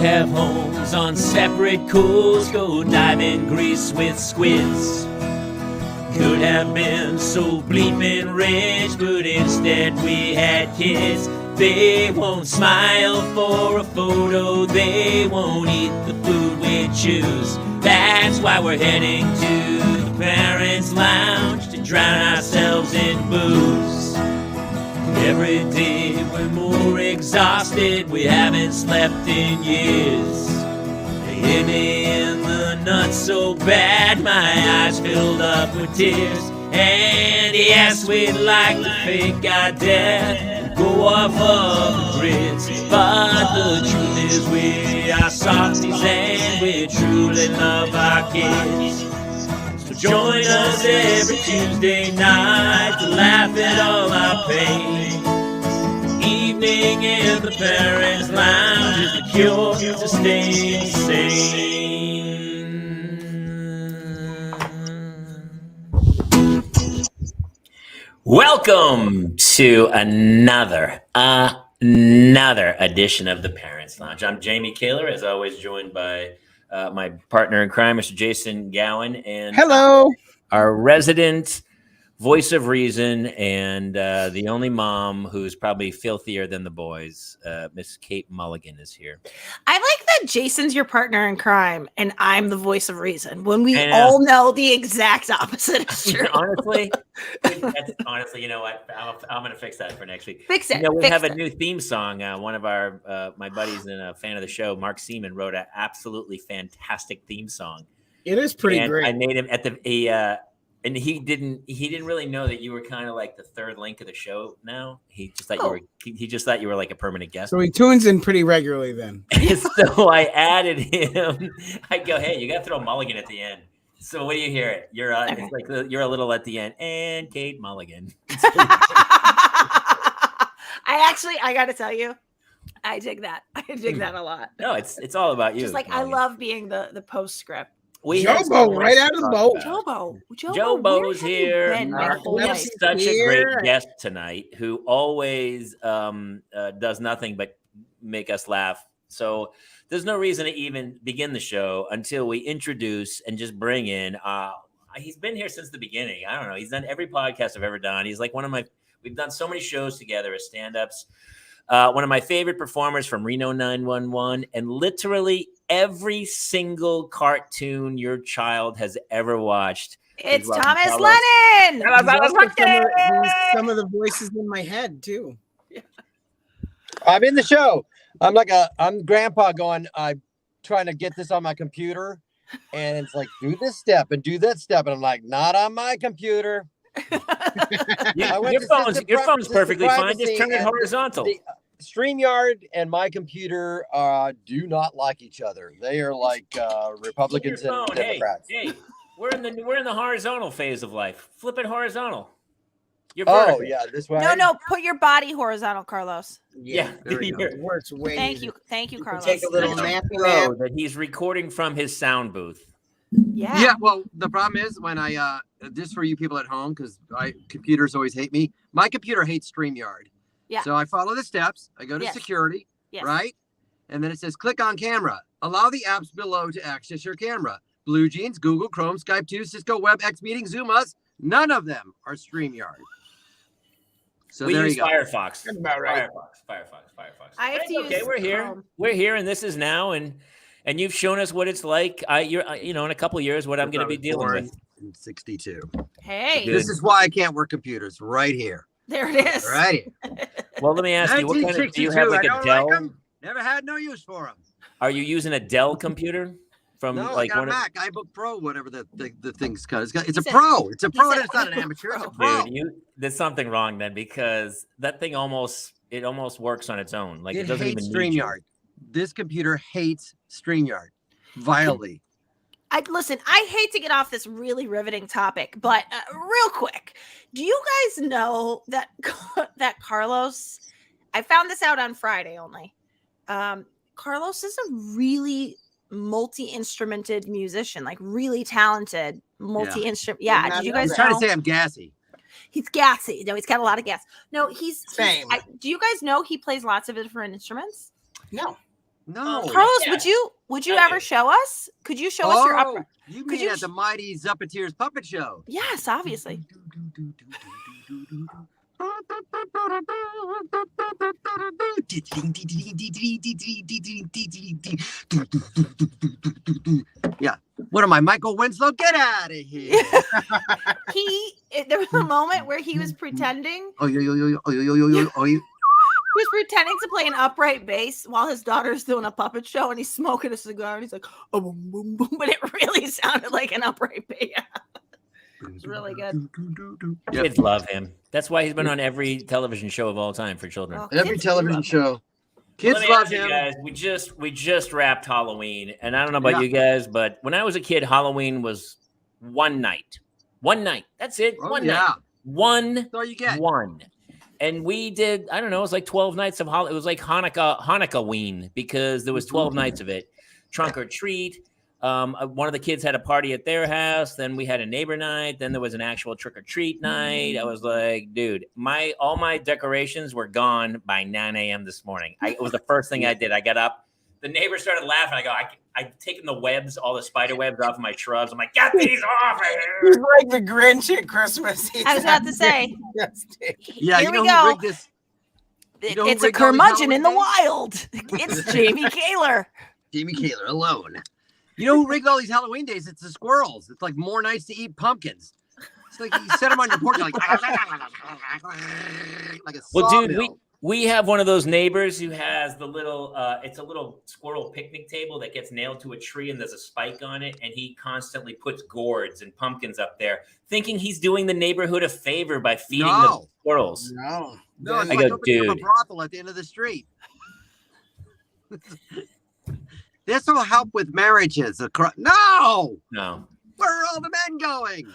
have homes on separate cools, go dive in Greece with squids. Could have been so bleeping rich, but instead we had kids. They won't smile for a photo, they won't eat the food we choose. That's why we're heading to the Parents' Lounge to drown ourselves in booze. Every day we're more exhausted, we haven't slept in years. They hit me in the nuts so bad, my eyes filled up with tears. And yes, we'd like to fake our death, go off of the grids, but the truth is we are softies and we truly love our kids. So join us every Tuesday night to laugh at all our pain. Evening in the Parents' Lounge is the cure to staying sane. Welcome to another edition of the Parents' Lounge. I'm Jamie Kaler, as always, joined by my partner in crime, Mr. Jason Gowan, and hello, our resident voice of reason and the only mom who's probably filthier than the boys, Miss Kate Mulligan is here. I like that Jason's your partner in crime and I'm the voice of reason when we all know the exact opposite is true. Honestly, you know what? I'm going to fix that for next week. Fix it. We have a new theme song. One of our my buddies and a fan of the show, Mark Seaman, wrote an absolutely fantastic theme song. It is pretty great. I made him at the and he didn't really know that you were kind of like the third link of the show now. He just thought you were like a permanent guest. So he tunes in pretty regularly then. So I added him. I go, hey, you got to throw Mulligan at the end. So what do you hear? You're it's like you're a little at the end, and Kate Mulligan. I got to tell you, I dig that. I dig that a lot. No, it's all about you. Just like Mulligan. I love being the postscript. Jobo, right out of the boat. Jobo's here. We have such a great guest tonight who always does nothing but make us laugh. So there's no reason to even begin the show until we introduce and just bring in. He's been here since the beginning. I don't know. He's done every podcast I've ever done. He's like we've done so many shows together as stand-ups. One of my favorite performers from Reno 911, and literally every single cartoon your child has ever watched. It's Thomas Lennon. Some of the voices in my head too. Yeah. I'm in the show. I'm grandpa going, I'm trying to get this on my computer. And it's like, do this step and do that step. And I'm like, not on my computer. Your phone's perfectly fine. Just turn it horizontal. StreamYard and my computer do not like each other. They are like Republicans and Democrats. Hey, we're in the horizontal phase of life. Flip it horizontal. You're vertical. Oh yeah, this way. No, put your body horizontal, Carlos. Yeah. It works way. Thank you, Carlos. Take a little nap. That he's recording from his sound booth. Yeah. Well, the problem is when I just for you people at home, because computers always hate me. My computer hates StreamYard. Yeah. So I follow the steps. I go to security, right? And then it says click on camera. Allow the apps below to access your camera. Blue Jeans, Google, Chrome, Skype 2, Cisco, WebEx Meeting, Zoom Us. None of them are StreamYard. So we there use you go. Firefox. That's about right. Firefox. I have to use we're here. Chrome. We're here, and this is now, and you've shown us what it's like. In a couple of years, what I'm going to be dealing with. In 62. Hey, this is why I can't work computers. Right here. There it is. Right here. Well, let me ask you, what kind of, do you have like a Dell? Like never had no use for them. Are you using a Dell computer? I got a Mac, iBook Pro, whatever the thing's called. It's a Pro. It's a Pro. It's not an amateur. It's a Pro. Dude, there's something wrong then, because that thing almost works on its own. Like it doesn't even need StreamYard. This computer hates StreamYard violently. I hate to get off this really riveting topic, but real quick, do you guys know that Carlos? I found this out on Friday only. Carlos is a really multi-instrumented musician, like really talented multi-instrument. Yeah. Did you guys trying to say I'm gassy? He's gassy. No, he's got a lot of gas. No, he's same. Do you guys know he plays lots of different instruments? No. No. Carlos, would you ever show us? Could you show us your upper? You mean at the Mighty Zuppeteers Puppet Show? Yes, obviously. Yeah. What am I, Michael Winslow? Get out of here. There was a moment where he was pretending. He was pretending to play an upright bass while his daughter's doing a puppet show, and he's smoking a cigar, and he's like, oh, boom, boom, boom, but it really sounded like an upright bass. It's really good. Kids love him. That's why he's been on every television show of all time for children. Every television show. Kids love him. Guys, we just wrapped Halloween, and I don't know about you guys, but when I was a kid, Halloween was one night. One night. That's it. One night. One. That's all you get. One. And we did, I don't know, it was like 12 nights of Halloween. It was like Hanukkah-ween because there was 12 nights of it. Trunk or treat. One of the kids had a party at their house. Then we had a neighbor night. Then there was an actual trick or treat night. I was like, dude, all my decorations were gone by 9 a.m. this morning. It was the first thing I did. I got up. The neighbor started laughing. I go, I've taken the webs, all the spider webs off of my shrubs. I'm like, get these off. He's like the Grinch at Christmas. I was about to say. Yeah, here we go. It's a curmudgeon in the wild. It's Jamie Kaler. Jamie Kaler alone. You know who rigged all these Halloween days? It's the squirrels. It's like more nights to eat pumpkins. It's like you set them on your porch, like a sawmill. Dude, we have one of those neighbors who has the little, it's a little squirrel picnic table that gets nailed to a tree and there's a spike on it. And he constantly puts gourds and pumpkins up there, thinking he's doing the neighborhood a favor by feeding the squirrels. No, I go, dude. A brothel at the end of the street. This will help with marriages. No. Where are all the men going?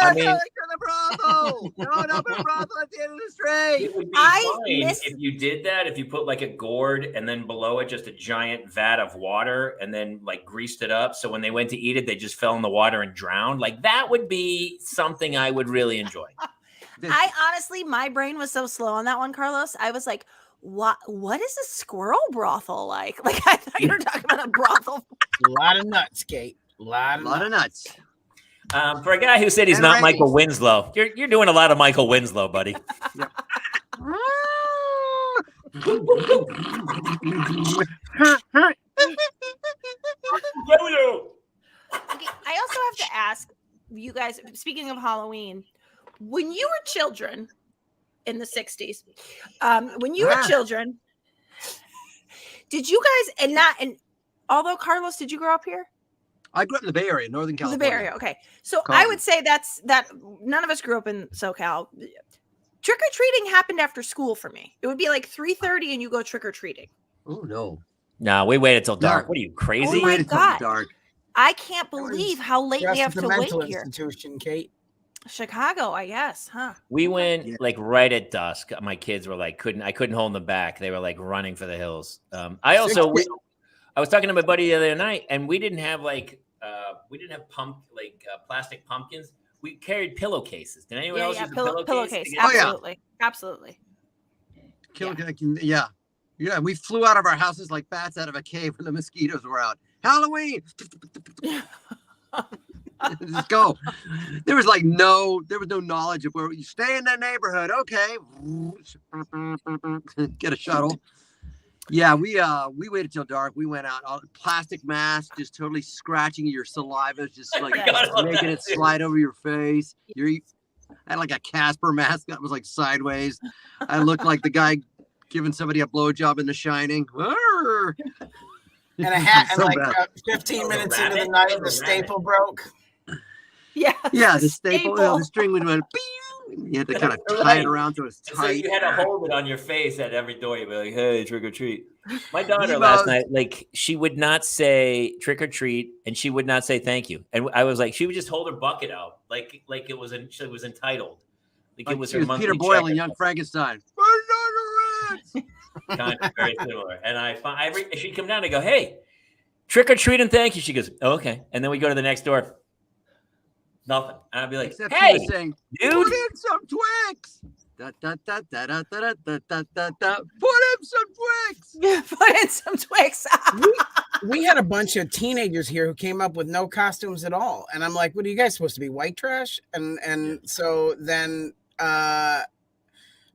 They're going to the brothel. Don't open a brothel at the end of the street. It would be fine if you did that. If you put like a gourd and then below it just a giant vat of water and then like greased it up. So when they went to eat it, they just fell in the water and drowned. Like that would be something I would really enjoy. I honestly, my brain was so slow on that one, Carlos. I was like, what is a squirrel brothel like? Like I thought you were talking about a brothel. A lot of nuts, Kate. A lot of nuts. For a guy who said he's not Michael Winslow, you're doing a lot of Michael Winslow, buddy. Okay, I also have to ask you guys, speaking of Halloween, when you were children in the 60s, when you were children, did you guys, and although Carlos, did you grow up here? I grew up in the Bay Area, Northern California. The Bay Area, okay. So I would say that none of us grew up in SoCal. Trick-or-treating happened after school for me. It would be like 3:30 and you go trick-or-treating. Oh, no. No, we waited till dark. What are you, crazy? Oh, my God. Dark. I can't believe how late we have to wait here. Institution, Kate. Chicago, I guess, huh? We went like right at dusk. My kids were like, I couldn't hold them back. They were like running for the hills. I was talking to my buddy the other night, and we didn't have plastic pumpkins. We carried pillowcases. Did anyone else use a pillowcase? Absolutely. Absolutely. Yeah, we flew out of our houses like bats out of a cave when the mosquitoes were out. Halloween. Just go. There was no knowledge of where you stay in that neighborhood. Okay. Get a shuttle. Yeah, we waited till dark. We went out, all plastic mask, just totally scratching your saliva, just like making it slide over your face. I had like a Casper mask that was like sideways. I looked like the guy giving somebody a blowjob in The Shining. And a hat, and 15 minutes into the night, the staple broke. Yeah. Yeah, the staple. The string would went. You had to kind of tie it around so it was tight. So you had to hold it on your face at every door. You'd be like, "Hey, trick or treat." My daughter last night, like, she would not say trick or treat, and she would not say thank you. And I was like, she would just hold her bucket out, like it was she was entitled, like it was her monthly. Peter Boyle and Young Frankenstein. Kind of very similar. And she'd come down and go, "Hey, trick or treat and thank you." She goes, "Oh, okay." And then we go to the next door. Nothing. And I'd be like, "Hey, saying, dude, put in some Twix." Put him some Twix. Put in some Twix. we had a bunch of teenagers here who came up with no costumes at all, and I'm like, "What are you guys supposed to be, white trash?" And so then my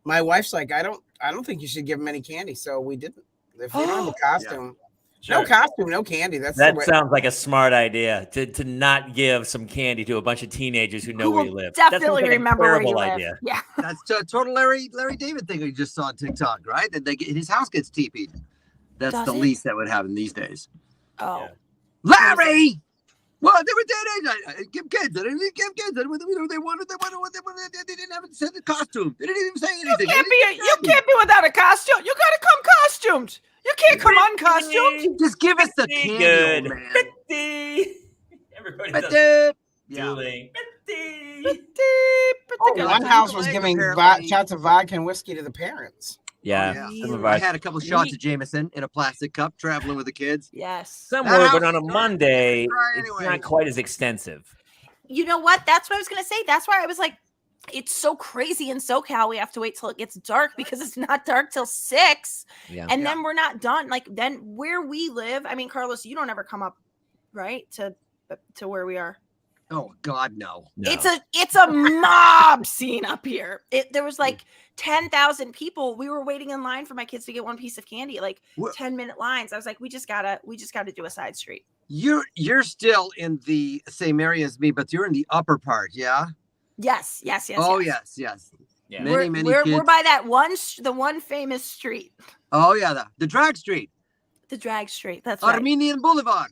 wife's like, "I don't think you should give them any candy." So we didn't. If they don't have a costume. Yeah. Sure. No costume, no candy. That sounds like a smart idea to not give some candy to a bunch of teenagers who know where you live. Definitely remember where you live. Idea. Yeah, that's a total Larry David thing we just saw on TikTok, right? That his house gets TP'd. That's the least that would happen these days. Oh, Larry! Well, they were teenagers. Give kids. They didn't give kids. They wanted. They didn't have a costume. They didn't even say anything. You can't be without a costume. You gotta come costumed. You can't come uncostumed. Just give us the candy, man. 50. Everybody does dueling. 50. One house was giving shots of vodka and whiskey to the parents. Yeah. I had a couple of shots of Jameson in a plastic cup traveling with the kids. Yes. Somewhere, but on a Monday, it's not quite as extensive. You know what? That's what I was going to say. That's why I was like, it's so crazy in SoCal. We have to wait till it gets dark because it's not dark till 6. Yeah. And then we're not done. Like then where we live, I mean, Carlos, you don't ever come up, right? To where we are. Oh God, no. It's a mob scene up here. There was like 10,000 people. We were waiting in line for my kids to get one piece of candy, like 10-minute lines. I was like, we just gotta do a side street. You're still in the same area as me, but you're in the upper part, yeah? Yes. Oh yes. Yeah. Many we're kids. We're by that one famous street. Oh yeah, the drag street. The drag street. That's Armenian Boulevard.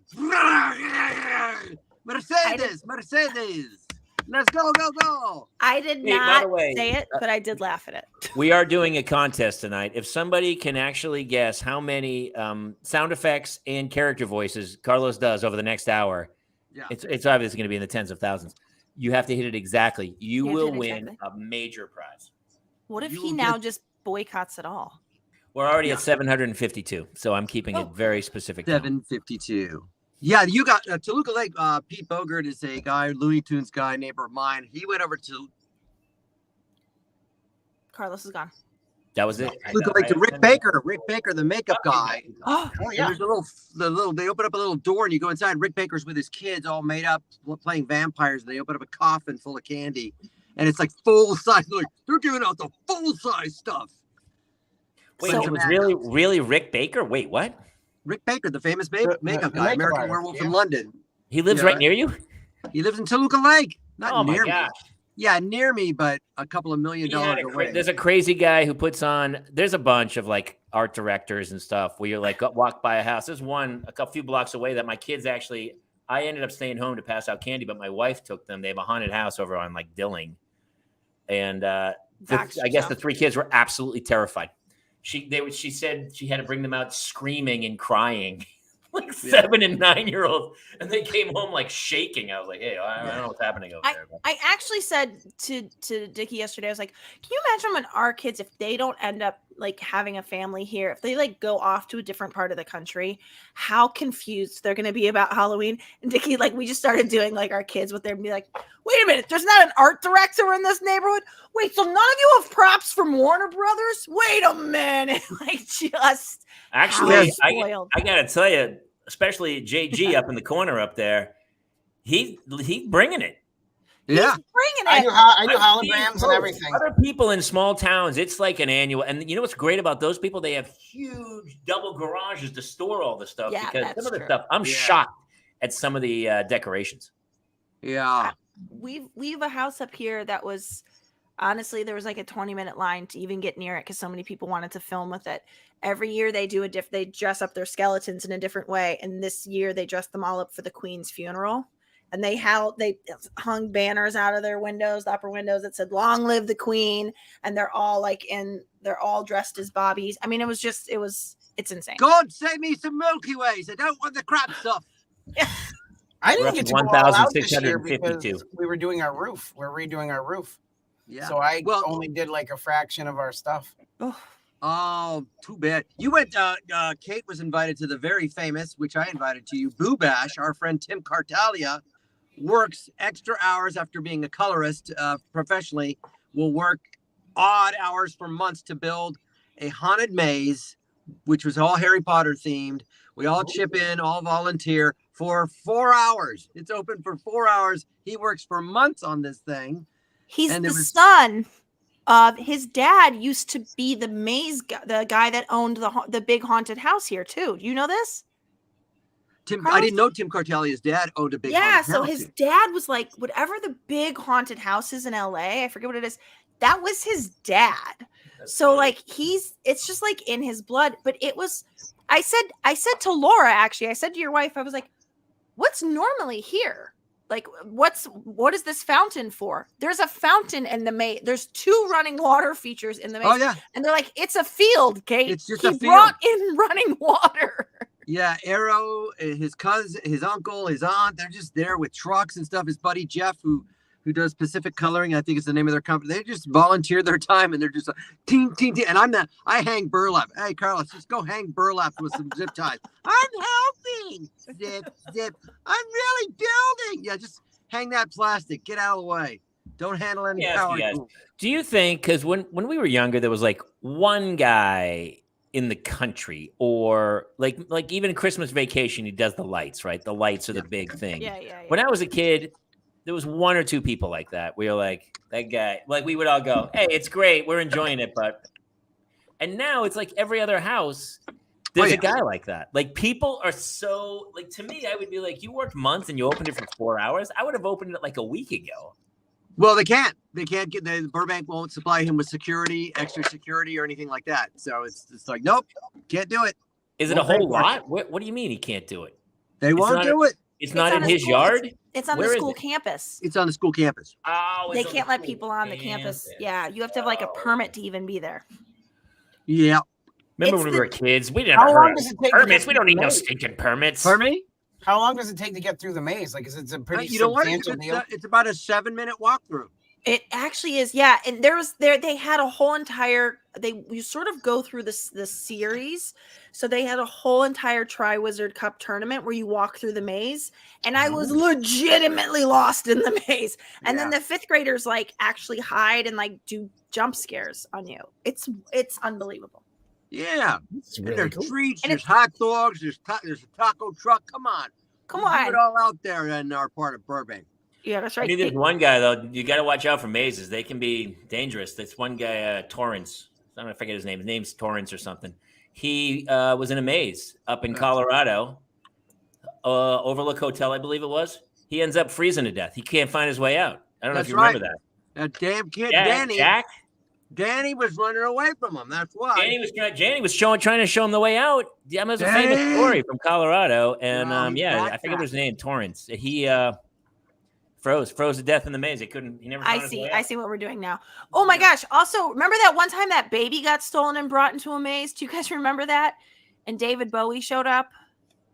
Mercedes. Let's go. I did not say it, but I did laugh at it. We are doing a contest tonight. If somebody can actually guess how many sound effects and character voices Carlos does over the next hour, it's obviously going to be in the tens of thousands. You have to hit it exactly. You will win a major prize. What if he now just boycotts it all? We're already at 752, so I'm keeping it very specific. 752. Yeah, you got Toluca Lake. Pete Bogert is a guy, Looney Tunes guy, neighbor of mine. He went over to. Carlos is gone. That was it. Toluca Lake to Rick Baker, the makeup guy. Oh yeah. There's they open up a little door and you go inside. Rick Baker's with his kids, all made up, playing vampires. And they open up a coffin full of candy, and it's like full size. Like they're giving out the full size stuff. Wait, it was really Rick Baker? Wait, what? Rick Baker, the famous makeup guy, American Werewolf in London. He lives right near you? He lives in Toluca Lake. Not near me. Gosh. Yeah, near me, but a couple of $1 million away. There's a crazy guy who puts on, there's a bunch of like art directors and stuff where you're like, walk by a house. There's one a few blocks away that my kids actually, I ended up staying home to pass out candy, but my wife took them. They have a haunted house over on like Dilling. And I guess the 3 kids were absolutely terrified. She said she had to bring them out screaming and crying, like 7 and 9-year-olds, and they came home like shaking. I was like, "Hey, I don't know what's happening over there." But. I actually said to Dickie yesterday, I was like, "Can you imagine when our kids, if they don't end up like having a family here, if they like go off to a different part of the country, how confused they're going to be about Halloween?" And Dickie, like, we just started doing like our kids with them, be like, "Wait a minute, there's not an art director in this neighborhood. Wait, so none of you have props from Warner Brothers? Wait a minute!" Like, just actually, I gotta tell you, especially JG up in the corner up there, he's bringing it. Yeah, he's bringing it. I do holograms and everything. Other people in small towns, it's like an annual. And you know what's great about those people? They have huge double garages to store all the stuff. Yeah, because some of the stuff, I'm shocked at some of the decorations. Yeah. We have a house up here that was, honestly, there was like a 20-minute line to even get near it because so many people wanted to film with it. Every year they do they dress up their skeletons in a different way. And this year they dressed them all up for the Queen's funeral. And they hung banners out of their windows, the upper windows, that said "Long live the Queen," and they're all dressed as Bobbies. I mean, it's insane. God save me some Milky Ways. I don't want the crap stuff. I didn't get to go all out this year because we were doing our roof. We're redoing our roof. Yeah. So I only did like a fraction of our stuff. Oh, too bad. You went, Kate was invited to the very famous, which I invited to you, Boo Bash. Our friend Tim Cartalia works extra hours after being a colorist professionally, will work odd hours for months to build a haunted maze, which was all Harry Potter themed. We all chip in, all volunteer for 4 hours. It's open for 4 hours. He works for months on this thing. He's the son of his dad. Used to be the maze guy, the guy that owned the big haunted house here too. Do you know this? I didn't know Tim Cartellia's dad owned a big haunted house. So his dad was like, whatever the big haunted house is in LA, I forget what it is. That was his dad. So like it's just like in his blood. But it was, I said to Laura, actually, I said to your wife, I was like, what's normally here? Like, what is this fountain for? There's a fountain in the maze. There's 2 running water features in the maze. Oh, yeah. And they're like, it's a field, Kate. It's just a field. He brought in running water. Yeah, Arrow, his cousin, his uncle, his aunt, they're just there with trucks and stuff. His buddy Jeff, who does Pacific Coloring, I think is the name of their company. They just volunteer their time, and they're just like, ting, ting, ting. And I hang burlap. Hey, Carlos, just go hang burlap with some zip ties. I'm helping. Zip, zip. I'm really building. Yeah, just hang that plastic. Get out of the way. Don't handle any power. Do you think, because when we were younger, there was like one guy in the country, or like even Christmas Vacation, he does the lights, right? The lights are the big thing. Yeah. When I was a kid, there was 1 or 2 people like that. We were like, that guy, like we would all go, hey, it's great, we're enjoying it, and now it's like every other house, there's a guy like that. Like people are so, like, to me, I would be like, you worked months and you opened it for 4 hours. I would have opened it like a week ago. Well, they can't get, Burbank won't supply him with security, extra security or anything like that. So it's like, nope, can't do it. Is it a whole lot? What do you mean he can't do it? They won't do it. It's not in his yard? It's on the school campus. It's on the school campus. Oh, they can't let people on the campus. Yeah, you have to have like a permit to even be there. Yeah. Remember when we were kids? We didn't have permits. We don't need no stinking permits. Pardon me? How long does it take to get through the maze? Like, is it a pretty substantial deal? It's about a 7-minute walkthrough. It actually is, yeah. And they had a whole entire, you sort of go through this series. So they had a whole entire Tri-Wizard Cup tournament where you walk through the maze. And I was legitimately lost in the maze. And then the 5th graders like actually hide and like do jump scares on you. It's unbelievable. Yeah, really there's treats, and there's hot dogs, there's a taco truck. Come on. Do it all out there in our part of Burbank. Yeah, that's right. I mean, there's one guy though. You got to watch out for mazes. They can be dangerous. There's one guy, Torrance. I don't know if I forget his name. His name's Torrance or something. He was in a maze up in Colorado, Overlook Hotel, I believe it was. He ends up freezing to death. He can't find his way out. I don't know if you remember that. That damn kid, Jack. Danny was running away from him. That's why. Danny was trying to show him the way out. That was a famous story from Colorado, and I forget his name. Torrance. He froze to death in the maze. He never. I see what we're doing now. Oh my gosh! Also, remember that one time that baby got stolen and brought into a maze? Do you guys remember that? And David Bowie showed up.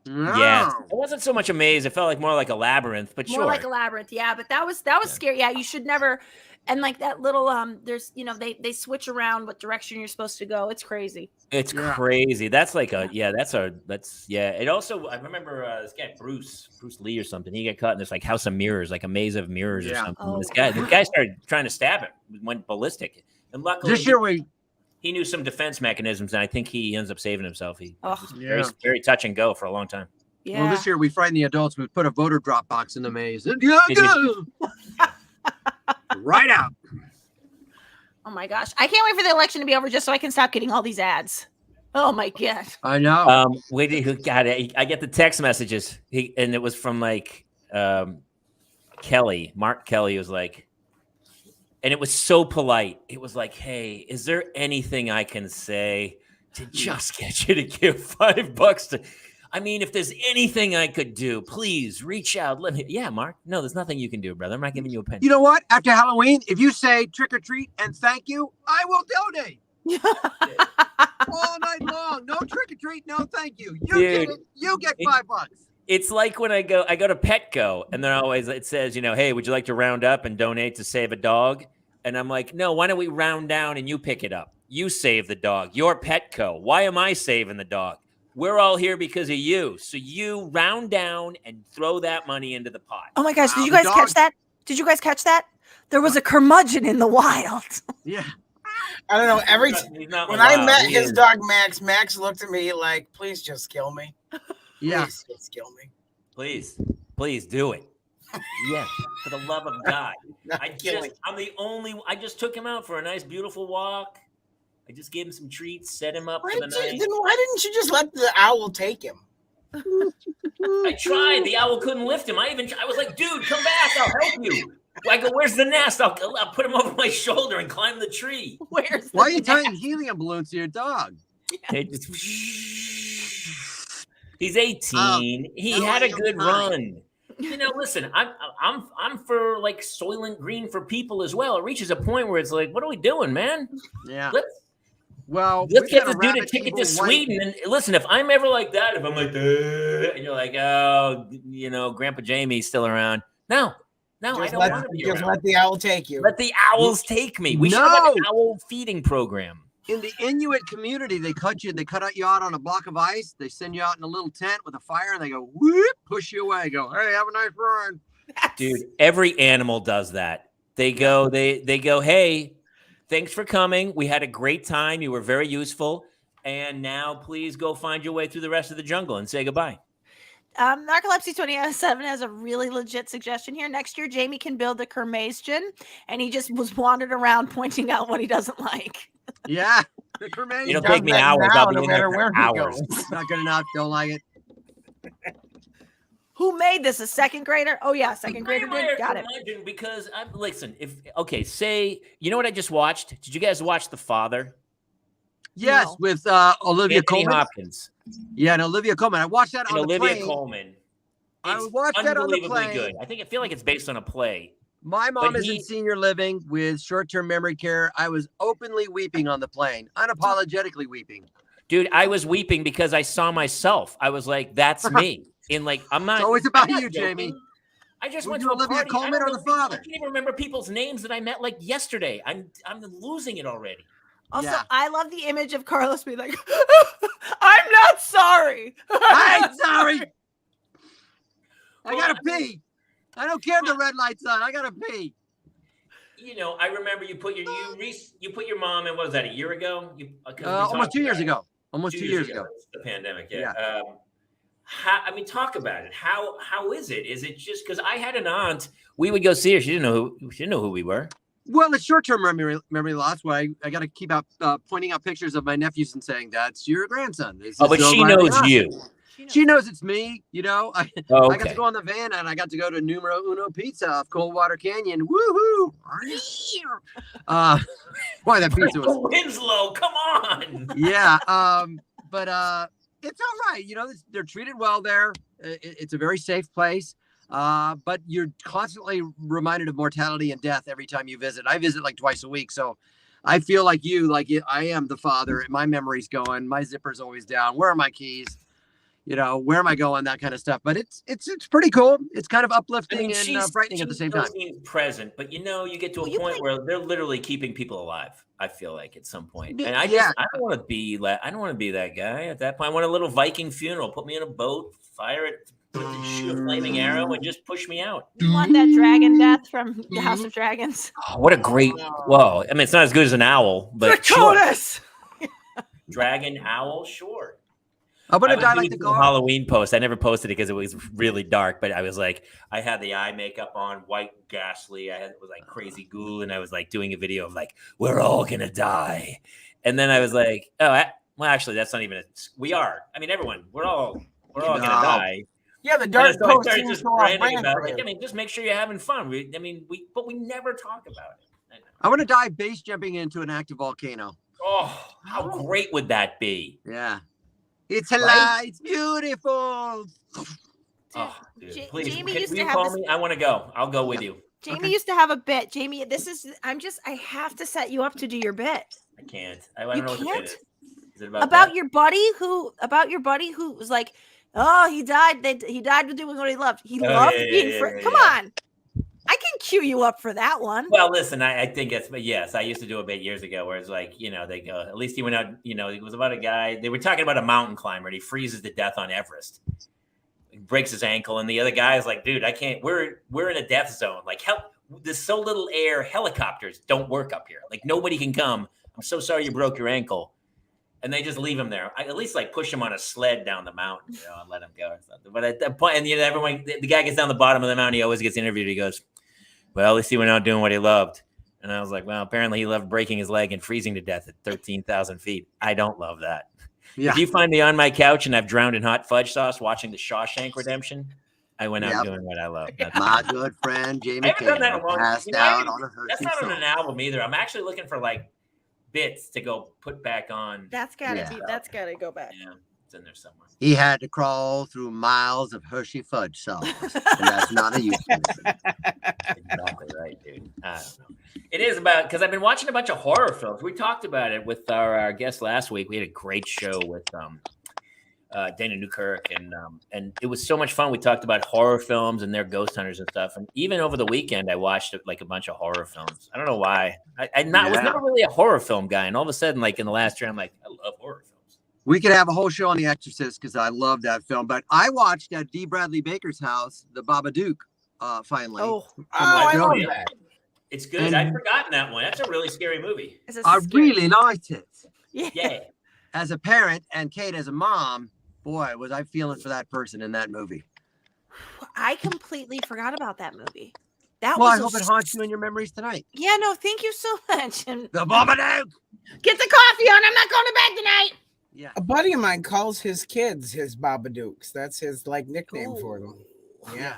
No. Yeah, it wasn't so much a maze. It felt like more like a labyrinth, but more like a labyrinth. Yeah, but that was scary. Yeah, you should never. And like that little there's they switch around what direction you're supposed to go. It's crazy. It's crazy. That's like it also, I remember this guy Bruce Lee or something. He got caught in this like house of mirrors, like a maze of mirrors or something. Oh. The guy started trying to stab him, went ballistic. And luckily this year he knew some defense mechanisms, and I think he ends up saving himself. He was very, very touch and go for a long time. Yeah. Well, this year we frightened the adults. We put a voter drop box in the maze. Right out. Oh my gosh. I can't wait for the election to be over just so I can stop getting all these ads. Oh my God. I know. I get the text messages. And it was from like Kelly. Mark Kelly was like, and it was so polite. It was like, hey, is there anything I can say to just get you to give $5 to... I mean, if there's anything I could do, please reach out. Yeah, Mark. No, there's nothing you can do, brother. I'm not giving you a penny. You know what? After Halloween, if you say trick or treat and thank you, I will donate. All night long. No trick or treat, no thank you. You get $5. It's like when I go to Petco, and they're always, it says, hey, would you like to round up and donate to save a dog? And I'm like, no, why don't we round down and you pick it up? You save the dog. You're Petco. Why am I saving the dog? We're all here because of you. So you round down and throw that money into the pot. Oh my gosh. Did you guys catch that? There was a curmudgeon in the wild. Yeah. I don't know. When I met his dog Max looked at me like, "Please just kill me." Please just kill me. Please do it. Yeah, for the love of God. I just took him out for a nice, beautiful walk. I just gave him some treats, set him up for the night. Then why didn't you just let the owl take him? I tried. The owl couldn't lift him. I was like, dude, come back. I'll help you. I go, where's the nest? I'll put him over my shoulder and climb the tree. Why are you tying helium balloons to your dog? He's 18. He had a good run. Listen, I'm for like Soylent Green for people as well. It reaches a point where it's like, what are we doing, man? Yeah. Let's get this dude a ticket to Sweden. And listen, if I'm ever like that, if I'm like, and you're like, oh, Grandpa Jamie's still around. No, I don't want to be around. Just let the owl take you. Let the owls take me. We should have an owl feeding program. In the Inuit community, they cut you out on a block of ice. They send you out in a little tent with a fire, and they go, whoop, push you away. Go, hey, have a nice run. Dude, every animal does that. They go, hey, thanks for coming. We had a great time. You were very useful. And now please go find your way through the rest of the jungle and say goodbye. Narcolepsy 27 has a really legit suggestion here. Next year, Jamie can build a Kermazgen, and he just was wandering around pointing out what he doesn't like. Yeah. It'll take me hours. I'll be in there for hours. Not good enough. Don't like it. Who made this? A second grader? Oh, yeah. Second grader did. Got it. Because, listen, say, you know what I just watched? Did you guys watch The Father? Yes, no. With Olivia Colman. Hopkins. Yeah, and Olivia Colman. I watched that on the plane. Olivia Colman. I watched that on the plane. Good. I feel like it's based on a play. My mom is in senior living with short-term memory care. I was openly weeping on the plane, unapologetically weeping. Dude, I was weeping because I saw myself. I was like, that's me. I'm not. It's always about you, Jamie. I just went to Olivia Colman or the Father. I can't even remember people's names that I met like yesterday. I'm losing it already. Also, I love the image of Carlos being like, I'm not sorry. I'm sorry. I gotta pee. I don't care if the red light's on. I gotta pee. I remember you put your mom in, what was that, a year ago? Almost 2 years ago. Almost 2 years ago. The pandemic, yeah. Talk about it. How is it? Is it just because I had an aunt? We would go see her. She didn't know who we were. Well, it's short-term memory loss. Why I got to keep pointing out pictures of my nephews and saying that's your grandson. But she knows you. She knows it's me. I got to go on the van and I got to go to Numero Uno Pizza off Coldwater Canyon. Woohoo! Boy, that pizza was Winslow. Come on. Yeah. But it's all right. They're treated well there. It's a very safe place. But you're constantly reminded of mortality and death every time you visit. I visit like twice a week, so I feel like I am the father. My memory's going. My zipper's always down. Where are my keys? Where am I going? That kind of stuff. But it's pretty cool. It's kind of uplifting and frightening at the same time. Present, but you get to a point where they're literally keeping people alive. I feel like at some point, and I don't want to be that guy at that point. I want a little Viking funeral. Put me in a boat, fire it. Shoot a flaming arrow and just push me out. You want that dragon death from the House of Dragons? Oh, what a great! Well, it's not as good as an owl, but sure. Dragon owl, sure. I'm gonna die like the Halloween post. I never posted it because it was really dark, but I was like, I had the eye makeup on, white ghastly. It was like crazy ghoul, and I was like doing a video of like, we're all gonna die, and then I was like, actually, that's not even. We are. Everyone, we're all gonna die. Yeah, the dark post seems to branding about it. Just make sure you're having fun. But we never talk about it. I want to die base jumping into an active volcano. Oh, how great would that be? Yeah. It's alive. It's beautiful. Oh, dude, please, Jamie used to have me? I want to go. I'll go with you. Jamie used to have a bit. Jamie, I have to set you up to do your bit. I can't. I don't know what the bit is. Is it about your buddy who was like, oh, he died. He died with doing what he loved. He loved being free. Come on. I can cue you up for that one. Well, listen, I think yes, I used to do a bit years ago where it's like, they go, at least he went out, it was about a guy. They were talking about a mountain climber and he freezes to death on Everest. He breaks his ankle. And the other guy is like, dude, I can't, we're in a death zone. Like, there's so little air, helicopters don't work up here. Like, nobody can come. I'm so sorry you broke your ankle. And they just leave him there. I at least like push him on a sled down the mountain, and let him go or something. But at that point, and everyone, the guy gets down the bottom of the mountain. He always gets interviewed. He goes, "Well, at least he went out doing what he loved." And I was like, "Well, apparently he loved breaking his leg and freezing to death at 13,000 feet. I don't love that." Yeah. If you find me on my couch and I've drowned in hot fudge sauce watching The Shawshank Redemption, I went out doing what I love. My good friend Jamie Kane passed out on a Hershey. That's not on an album either. I'm actually looking for like bits to go put back on. That's gotta go back. Yeah, it's in there somewhere. He had to crawl through miles of Hershey fudge sauce, and that's not a euphemism. Exactly right, dude. I don't know. It is about, because I've been watching a bunch of horror films. We talked about it with our guest last week. We had a great show with Dana Newkirk, and it was so much fun. We talked about horror films and their ghost hunters and stuff. And even over the weekend, I watched like a bunch of horror films. I don't know why. I was never really a horror film guy, and all of a sudden, like in the last year, I'm like, I love horror films. We could have a whole show on The Exorcist because I love that film. But I watched at D. Bradley Baker's house, The Babadook, finally. I love that. It's good. I'd forgotten that one. That's a really scary movie. I really liked it. Yeah. As a parent and Kate as a mom, boy, was I feeling for that person in that movie. I completely forgot about that movie. I hope it haunts you in your memories tonight. Yeah, no, thank you so much. And The Babadook! Get the coffee on. I'm not going to bed tonight. Yeah. A buddy of mine calls his kids his Babadooks. That's his like nickname for them. Yeah.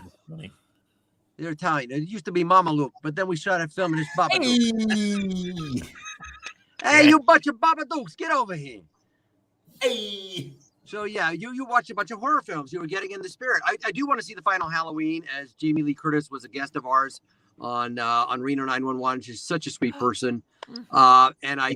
They're Italian. It used to be Mama Luke, but then we started filming this Babadook. Hey, you bunch of Babadooks, get over here. Hey. So yeah, you watch a bunch of horror films. You were getting in the spirit. I do want to see the final Halloween, as Jamie Lee Curtis was a guest of ours on Reno 911. She's such a sweet person. And I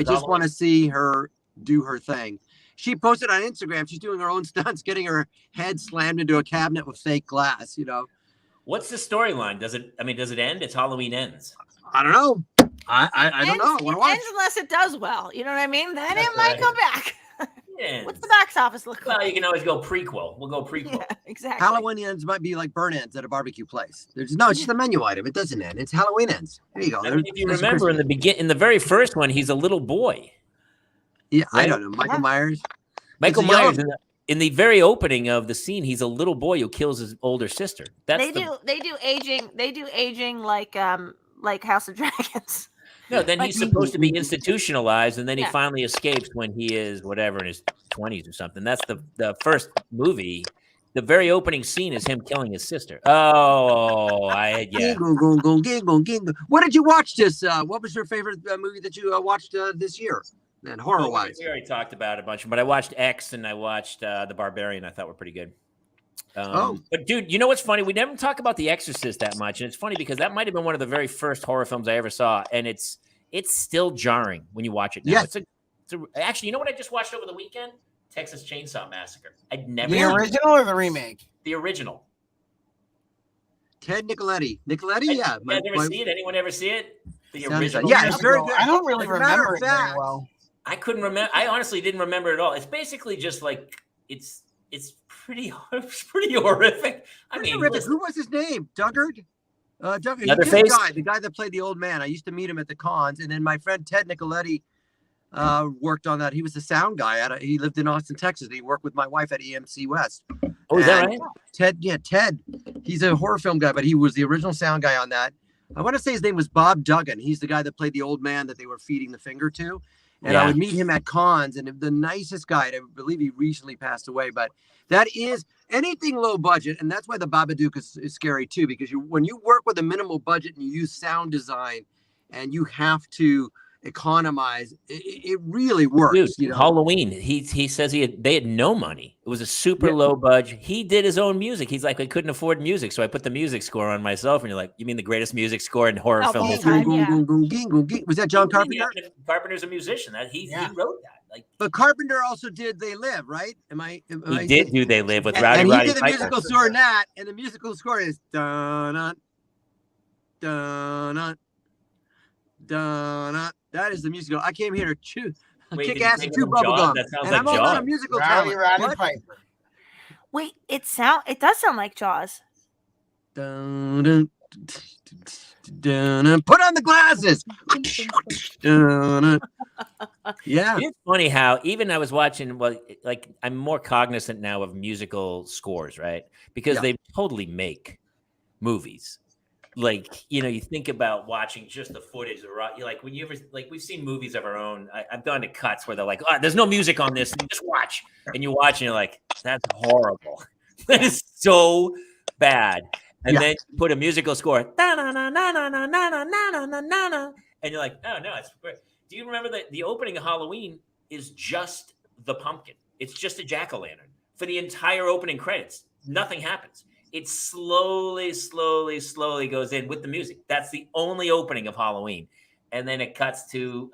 just want to see her do her thing. She posted on Instagram. She's doing her own stunts, getting her head slammed into a cabinet with fake glass. What's the storyline? Does it end? It's Halloween ends. I don't know. I don't know. It ends unless it does well. You know what I mean? Then it might come back. Yeah. What's the box office look like? Well, you can always go prequel. We'll go prequel. Yeah, exactly. Halloween ends might be like burn ends at a barbecue place. It's just a menu item. It doesn't end. It's Halloween ends. There you go. If you remember in the very first one, he's a little boy. Yeah, right? I don't know. Michael Myers. Michael Myers in the very opening of the scene, he's a little boy who kills his older sister. They do aging like House of Dragons. No, then he's supposed to be institutionalized, and then he finally escapes when he is whatever in his 20s or something. That's the first movie. The very opening scene is him killing his sister. Oh, yeah. What did you watch this? What was your favorite movie that you watched this year? And horror-wise, we already talked about a bunch, but I watched X and I watched The Barbarian. I thought were pretty good. But dude, you know what's funny? We never talk about The Exorcist that much, and it's funny because that might have been one of the very first horror films I ever saw, and it's still jarring when you watch it now. Yes. Actually, you know what I just watched over the weekend? Texas Chainsaw Massacre. I'd never the original or the remake? The original. Ted Nicoletti. Yeah. You never see it? Anyone ever see it? The original. Yeah, it's very good. I don't really remember it very well. I couldn't remember. I honestly didn't remember it at all. It's basically just like it's pretty horrific. I mean, who was his name? Duggard? The guy that played the old man. I used to meet him at the cons, and then my friend Ted Nicoletti worked on that. He was the sound guy. He lived in Austin, Texas. He worked with my wife at EMC West. Oh, is that right? Ted. He's a horror film guy, but he was the original sound guy on that. I want to say his name was Bob Duggan. He's the guy that played the old man that they were feeding the finger to. And I would meet him at cons, and the nicest guy. I believe he recently passed away, but that is anything low budget, and that's why the Babadook is scary too, because when you work with a minimal budget and you use sound design, and you have to economize, it really works. Dude, Halloween. He says they had no money. It was a super low budget. He did his own music. He's like, I couldn't afford music, so I put the music score on myself. And you're like, you mean the greatest music score in horror film history? Was that John Carpenter? Carpenter's a musician. He wrote that. But Carpenter also did They Live, right? He did do They Live with Rowdy Roddy Piper. He did the musical score in that, and the musical score is dun dun dun. That is the musical. I came here to kick ass and chew bubblegum. And I'm all out of musical talent. Roddy Piper. Wait, it does sound like Jaws. Dun, dun, Put on the glasses. Yeah. It's funny how even I was watching, like I'm more cognizant now of musical scores, right? Because they totally make movies. Like, you think about watching just the footage. Like when you ever, like we've seen movies of our own. I've gone to cuts where they're like, oh, there's no music on this. Just watch. And you watch and you're like, that's horrible. That is so bad. And then you put a musical score. And you're like, oh, no, it's great. Do you remember that the opening of Halloween is just the pumpkin? It's just a jack-o'-lantern. For the entire opening credits, nothing happens. It slowly goes in with the music. That's the only opening of Halloween. And then it cuts to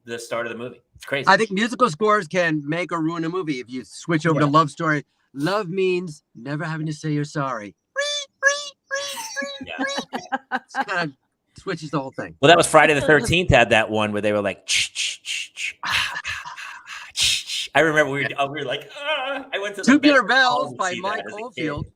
the start of the movie. It's crazy. I think musical scores can make or ruin a movie. If you switch over to Love Story, love means never having to say you're sorry. It's kind of switches the whole thing. Well, that was Friday the 13th had that one where they were like, I remember we were like, I went to Tubular Bells by Mike Oldfield.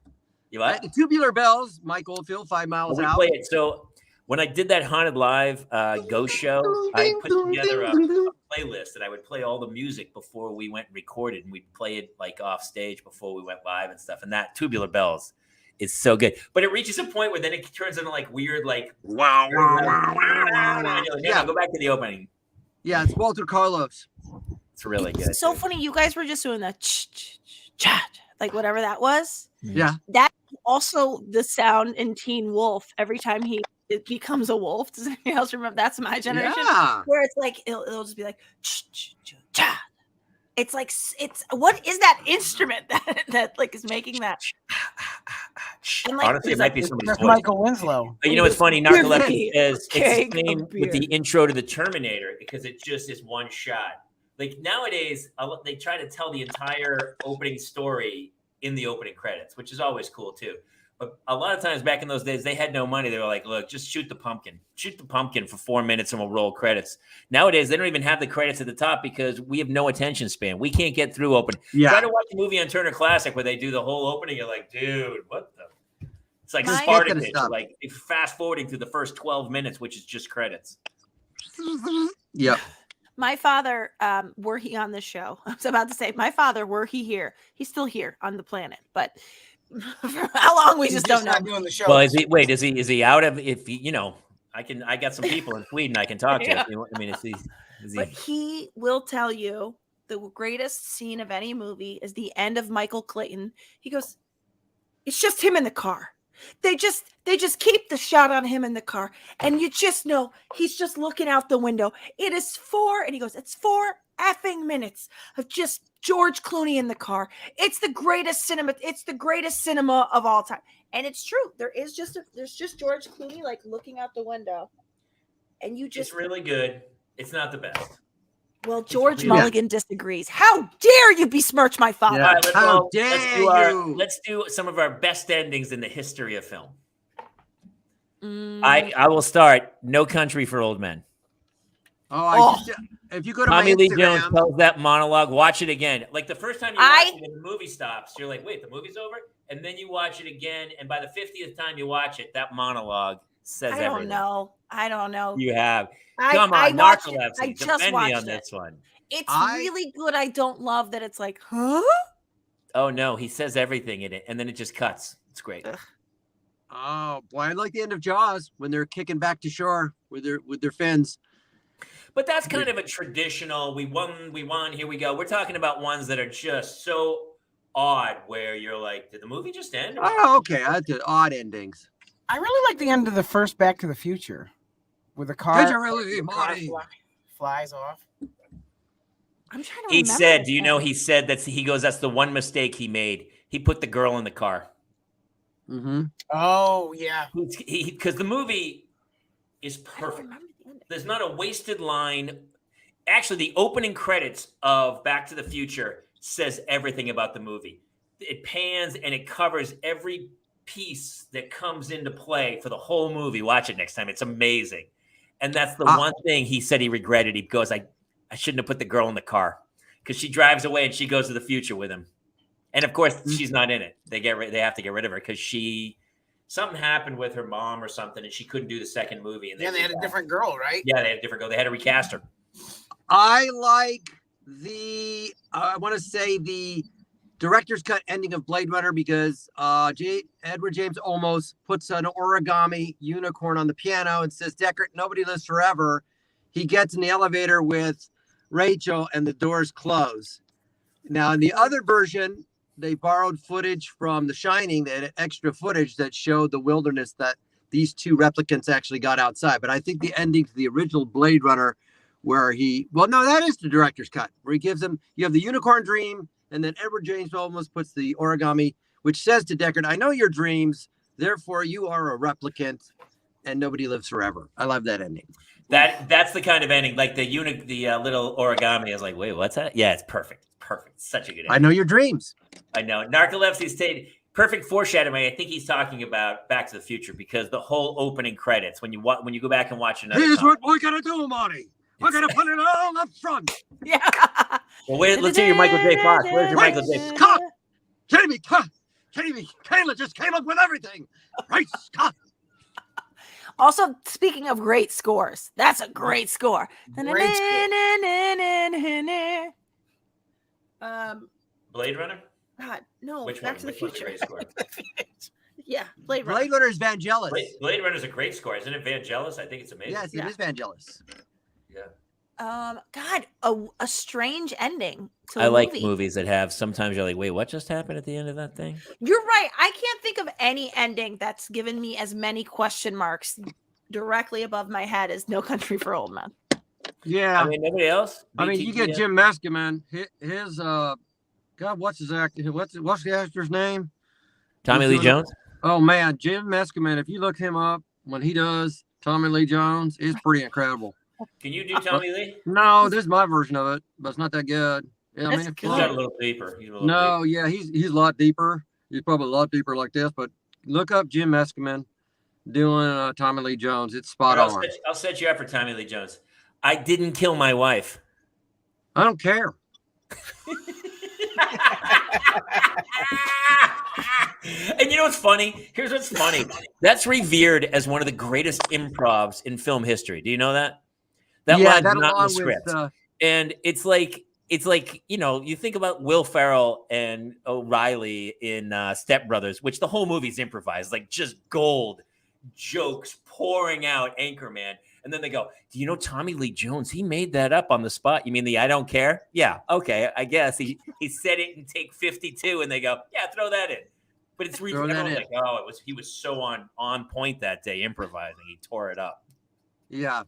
You what? The Tubular Bells, Mike Oldfield, 5 Miles Out. Play it. So when I did that Haunted Live ghost show, I put together a playlist and I would play all the music before we went and recorded, and we'd play it like off stage before we went live and stuff. And that Tubular Bells is so good. But it reaches a point where then it turns into like weird, like wow. Yeah, go back to the opening. Yeah, it's Walter Carlos. It's really good. It's so funny. You guys were just doing that like whatever that was. Yeah. That's also the sound in Teen Wolf every time it becomes a wolf. Does anybody else remember? That's my generation. Yeah. Where it's like it'll just be like it's like what is that instrument that like is making that? And like, honestly, it might be somebody's voice. Michael Winslow. You know, it's funny. Narcolepsy is it's the same with the intro to the Terminator because it just is one shot. Like nowadays, they try to tell the entire opening story in the opening credits, which is always cool too. But a lot of times back in those days, they had no money. They were like, look, just shoot the pumpkin for 4 minutes and we'll roll credits. Nowadays, they don't even have the credits at the top because we have no attention span. We can't get through open. Yeah. Try to watch a movie on Turner Classic where they do the whole opening. You're like, dude, what the? It's like Spartacus, like fast forwarding through the first 12 minutes, which is just credits. Yep. My father, were he on this show, I was about to say, my father, were he here, he's still here on the planet, but for how long we just don't know. Doing the show. Well, is he out of, if he, I got some people in Sweden I can talk to. If you want, I mean, is he? But he will tell you the greatest scene of any movie is the end of Michael Clayton. He goes, it's just him in the car. They just keep the shot on him in the car, and you just know he's just looking out the window. It is 4, and he goes, it's 4 effing minutes of just George Clooney in the car. It's the greatest cinema. It's the greatest cinema of all time, and it's true. There's just George Clooney like looking out the window, and you just. It's really good. It's not the best. Well, George Mulligan disagrees. How dare you besmirch my father? Yeah. Right, How dare you? Let's do some of our best endings in the history of film. I will start. No Country for Old Men. If you go to Tommy my Lee Instagram, Jones tells that monologue. Watch it again. Like the first time you watch it, and the movie stops. You're like, wait, the movie's over? And then you watch it again, and by the 50th time you watch it, that monologue says everything. I don't know. You have. Come on, Narcolepsy. Defend me on this one. It's really good. I don't love that it's like, huh? Oh, no. He says everything in it, and then it just cuts. It's great. Ugh. Oh, boy. I like the end of Jaws when they're kicking back to shore with their fins. But that's kind of a traditional, we won, here we go. We're talking about ones that are just so odd where you're like, did the movie just end? Oh, okay. I did odd endings. I really like the end of the first Back to the Future. With the car, flies off. I'm trying to remember. He said, do you know, he said that's the one mistake he made. He put the girl in the car. Mm-hmm. Oh, yeah. Because the movie is perfect. There's not a wasted line. Actually, the opening credits of Back to the Future says everything about the movie. It pans and it covers every piece that comes into play for the whole movie. Watch it next time. It's amazing. And that's the one thing he said he regretted. He goes, I shouldn't have put the girl in the car because she drives away and she goes to the future with him. And of course, she's not in it. They have to get rid of her because she something happened with her mom or something, and she couldn't do the second movie. And they had a different girl, right? Yeah, they had a different girl. They had to recast her. I like I want to say the director's cut ending of Blade Runner because Edward James Olmos puts an origami unicorn on the piano and says, Deckard, nobody lives forever. He gets in the elevator with Rachel and the doors close. Now, in the other version, they borrowed footage from The Shining. They had extra footage that showed the wilderness that these two replicants actually got outside. But I think the ending to the original Blade Runner where that is the director's cut, where he gives them, you have the unicorn dream, and then Edward James Olmos puts the origami, which says to Deckard, I know your dreams, therefore you are a replicant, and nobody lives forever. I love that ending. That's the kind of ending, like the little origami. I was like, wait, what's that? Yeah, it's perfect. Perfect. Such a good ending. I know your dreams. I know. Narcolepsy stated perfect foreshadowing. I think he's talking about Back to the Future because the whole opening credits, when you go back and watch another. Here's what we're gonna do, Marty. We're gonna put it all up front. Yeah. Well, let's hear your Michael J. Fox. Where's your Michael J. Scott? Jamie, Kayla just came up with everything. Right, Scott. Also, speaking of great scores, that's a great score. Great Blade Runner? God, no. Which Back one? to the Future. Yeah, Blade Runner is Vangelis. Blade Runner is a great score, isn't it? Vangelis, I think it's amazing. Yes, it is Vangelis. Yeah. God, a strange ending to I like movie. movies that have, sometimes you're like, wait, what just happened at the end of that thing? You're right. I can't think of any ending that's given me as many question marks directly above my head as No Country for Old Men. Yeah. I mean, nobody else? I mean, you get Jim Meskimen. His God, what's his actor? What's the actor's name? Tommy Lee Jones? Oh man, Jim Meskimen. If you look him up when he does Tommy Lee Jones, it's pretty incredible. Can you do Tommy Lee? No, this is my version of it, but it's not that good. Yeah, That's I mean, He's got a little deeper. He's he's a lot deeper. He's probably a lot deeper like this, but look up Jim Meskimen doing Tommy Lee Jones. It's spot on. I'll set you up for Tommy Lee Jones. I didn't kill my wife. I don't care. And you know what's funny? Here's what's funny. That's revered as one of the greatest improvs in film history. Do you know that? That line's not in the script. And it's like, you think about Will Ferrell and O'Reilly in Step Brothers, which the whole movie's improvised, like just gold jokes pouring out, Anchorman. And then they go, do you know Tommy Lee Jones? He made that up on the spot. You mean the I don't care? Yeah, okay, I guess. He said it in take 52, and they go, yeah, throw that in. But it's really like, he was so on point that day improvising. He tore it up. Yeah,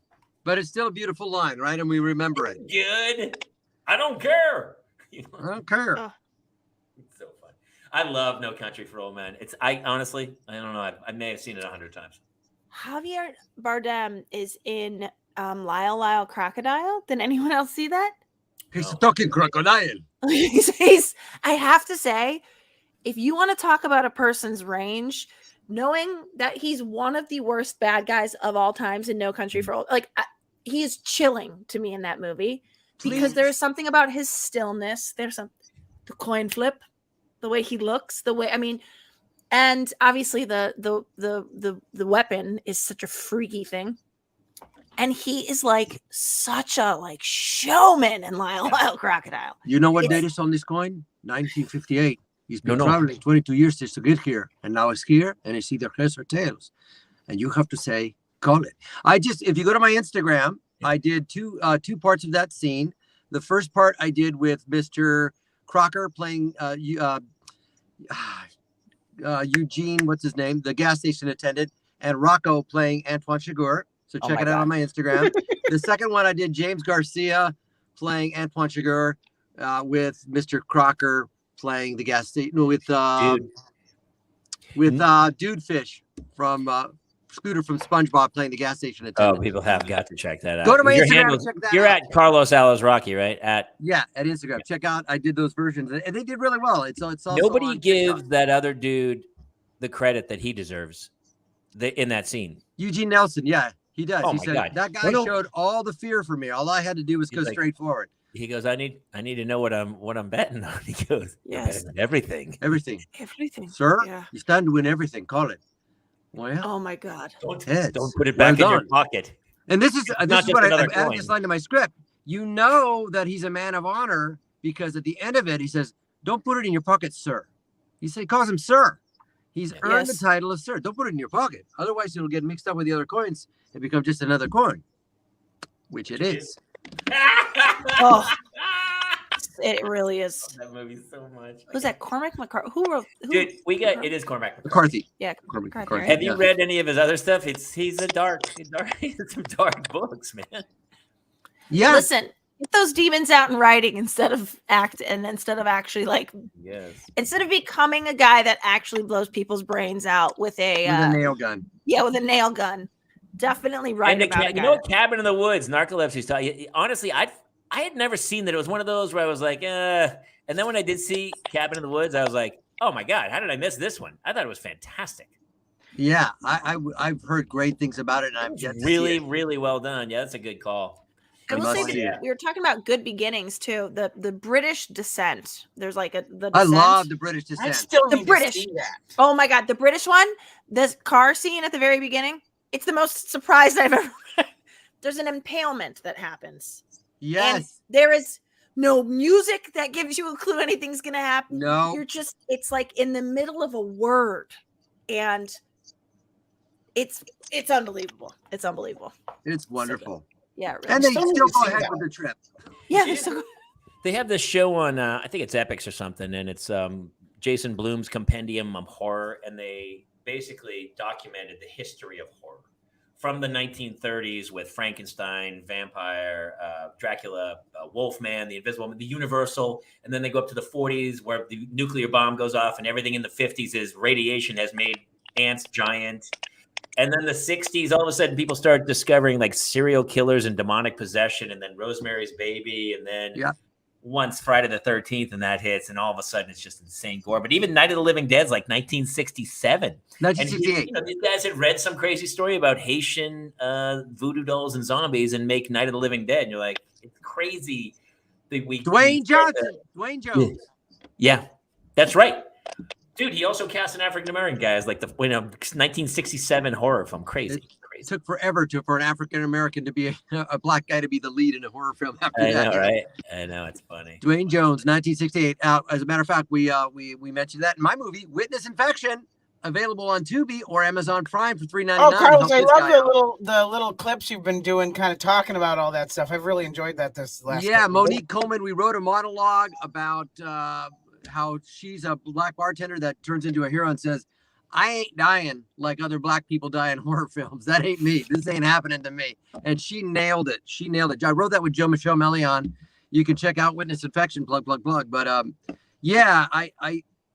but it's still a beautiful line, right? And we remember it. Good. I don't care. I don't care. It's so fun. I love No Country for Old Men. I honestly, I don't know. I may have seen it 100 times. Javier Bardem is in Lyle Crocodile. Did anyone else see that? He's a talking crocodile. he's I have to say, if you want to talk about a person's range, knowing that he's one of the worst bad guys of all times in No Country for Old, he is chilling to me in that movie. Because there is something about his stillness. There's the coin flip, the way he looks, and obviously the weapon is such a freaky thing. And he is like such a showman in Lyle Crocodile. You know what date is on this coin? 1958. He's been traveling 22 years just to get here, and now it's here, and it's either heads or tails, and you have to say, call it. If you go to my Instagram, I did two parts of that scene. The first part I did with Mr. Crocker playing Eugene, what's his name, the gas station attendant, and Rocco playing Antoine Chigurh. So check it out on my Instagram. The second one I did James Garcia playing Antoine Chigurh with Mr. Crocker playing the gas station with Dude Fish from Scooter from SpongeBob playing the gas station attendant. Oh, people have got to check that out. Go to my Instagram and check that You're out. at Carlos Alazraqui, right? At Instagram. Check out. I did those versions, and they did really well. It's also nobody gives that other dude the credit that he deserves in that scene. Eugene Nelson, yeah, he does. Oh he my said, God. that guy showed all the fear for me. All I had to do was go straight forward. He goes, I need to know what I'm betting on. He goes, yes, everything, everything, sir. Yeah. You stand to win everything. Call it. Well, oh my God. Don't put it back in your pocket. And this is what I added this line to my script. You know that he's a man of honor because at the end of it, he says, "Don't put it in your pocket, sir." He calls him sir. He's earned the title of sir. Don't put it in your pocket. Otherwise, it'll get mixed up with the other coins and become just another coin, which it is. Oh, it really is. I love that movie so much. Who's that? Cormac McCarthy? Who wrote? Dude, it is Cormac McCarthy. Yeah, McCarthy. Have you read any of his other stuff? He's some dark books, man. Yeah. Listen, get those demons out in writing instead of actually like. Yes. Instead of becoming a guy that actually blows people's brains out with a nail gun. Yeah, with a nail gun. Definitely right. And you know what? Cabin in the Woods, narcolepsy style. Honestly, I had never seen that. It was one of those where I was like, and then when I did see Cabin in the Woods, I was like, oh my God, how did I miss this one? I thought it was fantastic. Yeah, I've heard great things about it, and I've yet to see it. Really well done. Yeah, that's a good call. I will say we were talking about good beginnings too. The British Descent. There's like the Descent. I love the British Descent. I still need the British. to see that. Oh my God, the British one. This car scene at the very beginning. It's the most surprised I've ever. There's an impalement that happens. Yes. And there is no music that gives you a clue anything's gonna happen. No. It's like in the middle of a word, and it's unbelievable. It's unbelievable. It's wonderful. Yeah, really. And they still go ahead with the trip. Yeah, they have this show on I think it's Epix or something, and it's Jason Blum's Compendium of Horror, and they basically documented the history of horror from the 1930s with Frankenstein, vampire, Dracula, Wolfman, the Invisible Man, the Universal, and then they go up to the 40s where the nuclear bomb goes off, and everything in the 50s is radiation has made ants giant. And then the 60s, all of a sudden, people start discovering like serial killers and demonic possession, and then Rosemary's Baby, and then once Friday the 13th, and that hits, and all of a sudden, it's just insane gore. But even Night of the Living Dead's like 1967. 1968. And these guys had read some crazy story about Haitian voodoo dolls and zombies, and make Night of the Living Dead. And you're like, it's crazy. Dwayne Jones. Yeah, that's right. Dude, he also cast an African-American guy as like the 1967 horror film. Crazy. It took forever for an African-American to be a black guy to be the lead in a horror film. I know, right? I know, it's funny. Dwayne Jones, 1968. As a matter of fact, we mentioned that in my movie, Witness Infection, available on Tubi or Amazon Prime for $3.99. Oh, Carlos, I love the little clips you've been doing, kind of talking about all that stuff. I've really enjoyed that this last. Yeah, Monique Coleman. We wrote a monologue about how she's a black bartender that turns into a hero and says, "I ain't dying like other black people die in horror films. That ain't me. This ain't happening to me." And she nailed it. I wrote that with Joe Michelle Melion. You can check out Witness Infection, plug. But yeah,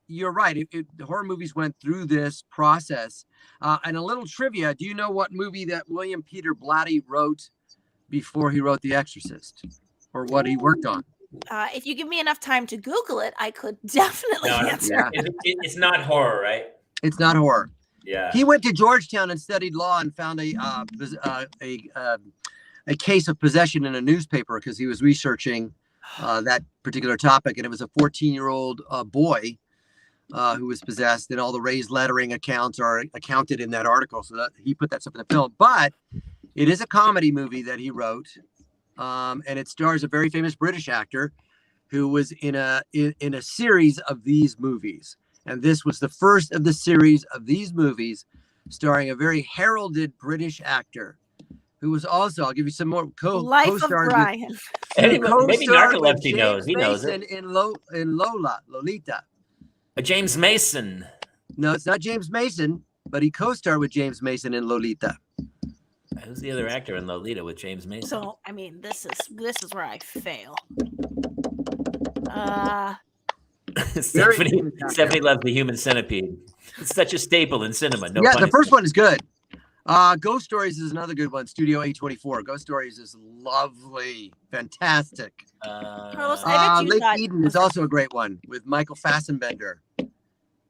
you're right. Horror movies went through this process. And a little trivia: do you know what movie that William Peter Blatty wrote before he wrote The Exorcist, or what he worked on? If you give me enough time to Google it, I could definitely answer. Yeah. It's not horror, right? It's not horror. Yeah. He went to Georgetown and studied law and found a case of possession in a newspaper because he was researching that particular topic, and it was a 14-year-old boy who was possessed, and all the raised lettering accounts are accounted in that article. So that he put that stuff in the film. But it is a comedy movie that he wrote. And it stars a very famous British actor who was in a series of these movies. And this was the first of the series of these movies starring a very heralded British actor who was also, I'll give you some more Life of Brian. Maybe narcolepsy knows. He knows it. In Lolita. James Mason. No, it's not James Mason, but he co-starred with James Mason in Lolita. Who's the other actor in Lolita with James Mason? So, I mean, this is where I fail. Stephanie loves The Human Centipede. It's such a staple in cinema. No the first one is good. Ghost Stories is another good one. Studio A24. Ghost Stories is lovely. Fantastic. Carlos, Lake Eden is also a great one with Michael Fassbender.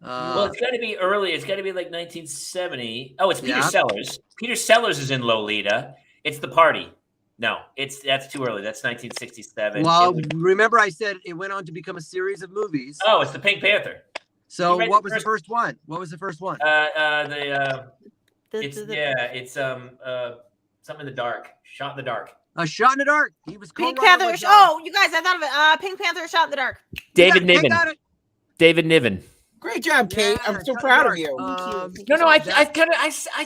Well, it's got to be early. It's got to be like 1970. Oh, it's Peter Sellers. Peter Sellers is in Lolita. It's The Party. No, that's too early. That's 1967. Well, remember I said it went on to become a series of movies. Oh, it's The Pink Panther. So what was the first one? What was the first one? It's something in the dark. Shot in the dark. A Shot in the Dark. He was Pink Panther. Oh, you guys, I thought of it. Pink Panther, Shot in the Dark. David Niven. David Niven. Great job, Kate. I'm so proud of you. I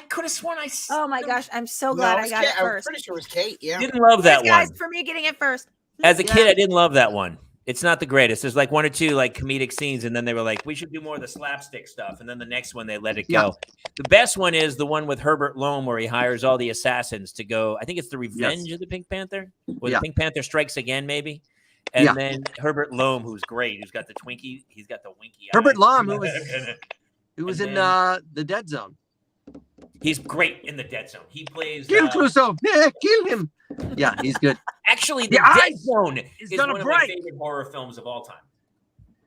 could have sworn I. Oh my gosh, I'm so glad I got it first. I'm pretty sure it was Kate. Yeah. Didn't love that one. Guys, for me getting it first. As a kid, I didn't love that one. It's not the greatest. There's like one or two like comedic scenes, and then they were like, we should do more of the slapstick stuff. And then the next one, they let it go. The best one is the one with Herbert Loam, where he hires all the assassins to go. I think it's the Revenge of the Pink Panther, or the Pink Panther Strikes Again, maybe. And then Herbert Loam, who's great, who's got the Twinkie, he's got the winky. Herbert Loam, who was in the Dead Zone. He's great in the Dead Zone. He plays. Kill Clouseau. Yeah, kill him. Yeah, he's good. Actually, the Dead Zone is one of my favorite horror films of all time.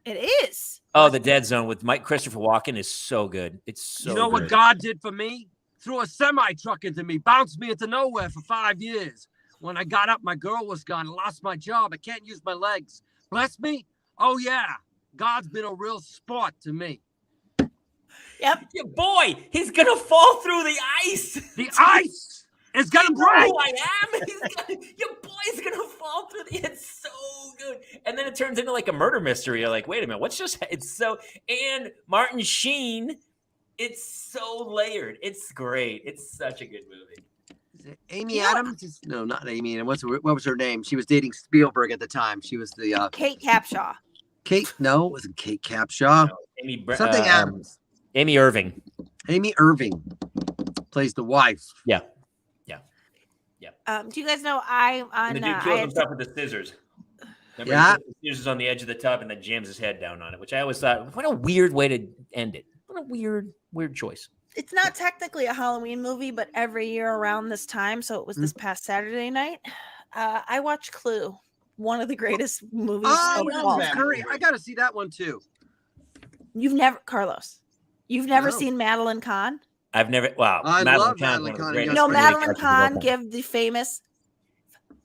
It is. Oh, the Dead Zone with Christopher Walken is so good. It's so. You know what God did for me? Threw a semi truck into me, bounced me into nowhere for 5 years. When I got up, my girl was gone. I lost my job. I can't use my legs. Bless me. Oh yeah, God's been a real sport to me. Yep. Your boy, he's gonna fall through the ice. The ice is gonna break. Who I am. Your boy's gonna fall through the. It's so good, and then it turns into like a murder mystery. You're like, wait a minute, it's so. And Martin Sheen, it's so layered. It's great. It's such a good movie. Is it Amy Adams? No, not Amy. And what was her name? She was dating Spielberg at the time. She was the Kate Capshaw. Kate? No, it wasn't Kate Capshaw. No, something Adams. Amy Irving. Amy Irving plays the wife. Yeah. Do you guys know I kills himself with the scissors? Remember, he puts the scissors on the edge of the tub and then jams his head down on it, which I always thought, what a weird way to end it. What a weird choice. It's not technically a Halloween movie, but every year around this time, so it was this past Saturday night, I watched Clue, one of the greatest movies of all time. I got to see that one too. You've never seen Madeline Kahn? I've never. Wow, I love Madeline Kahn. No, Madeline Kahn give the famous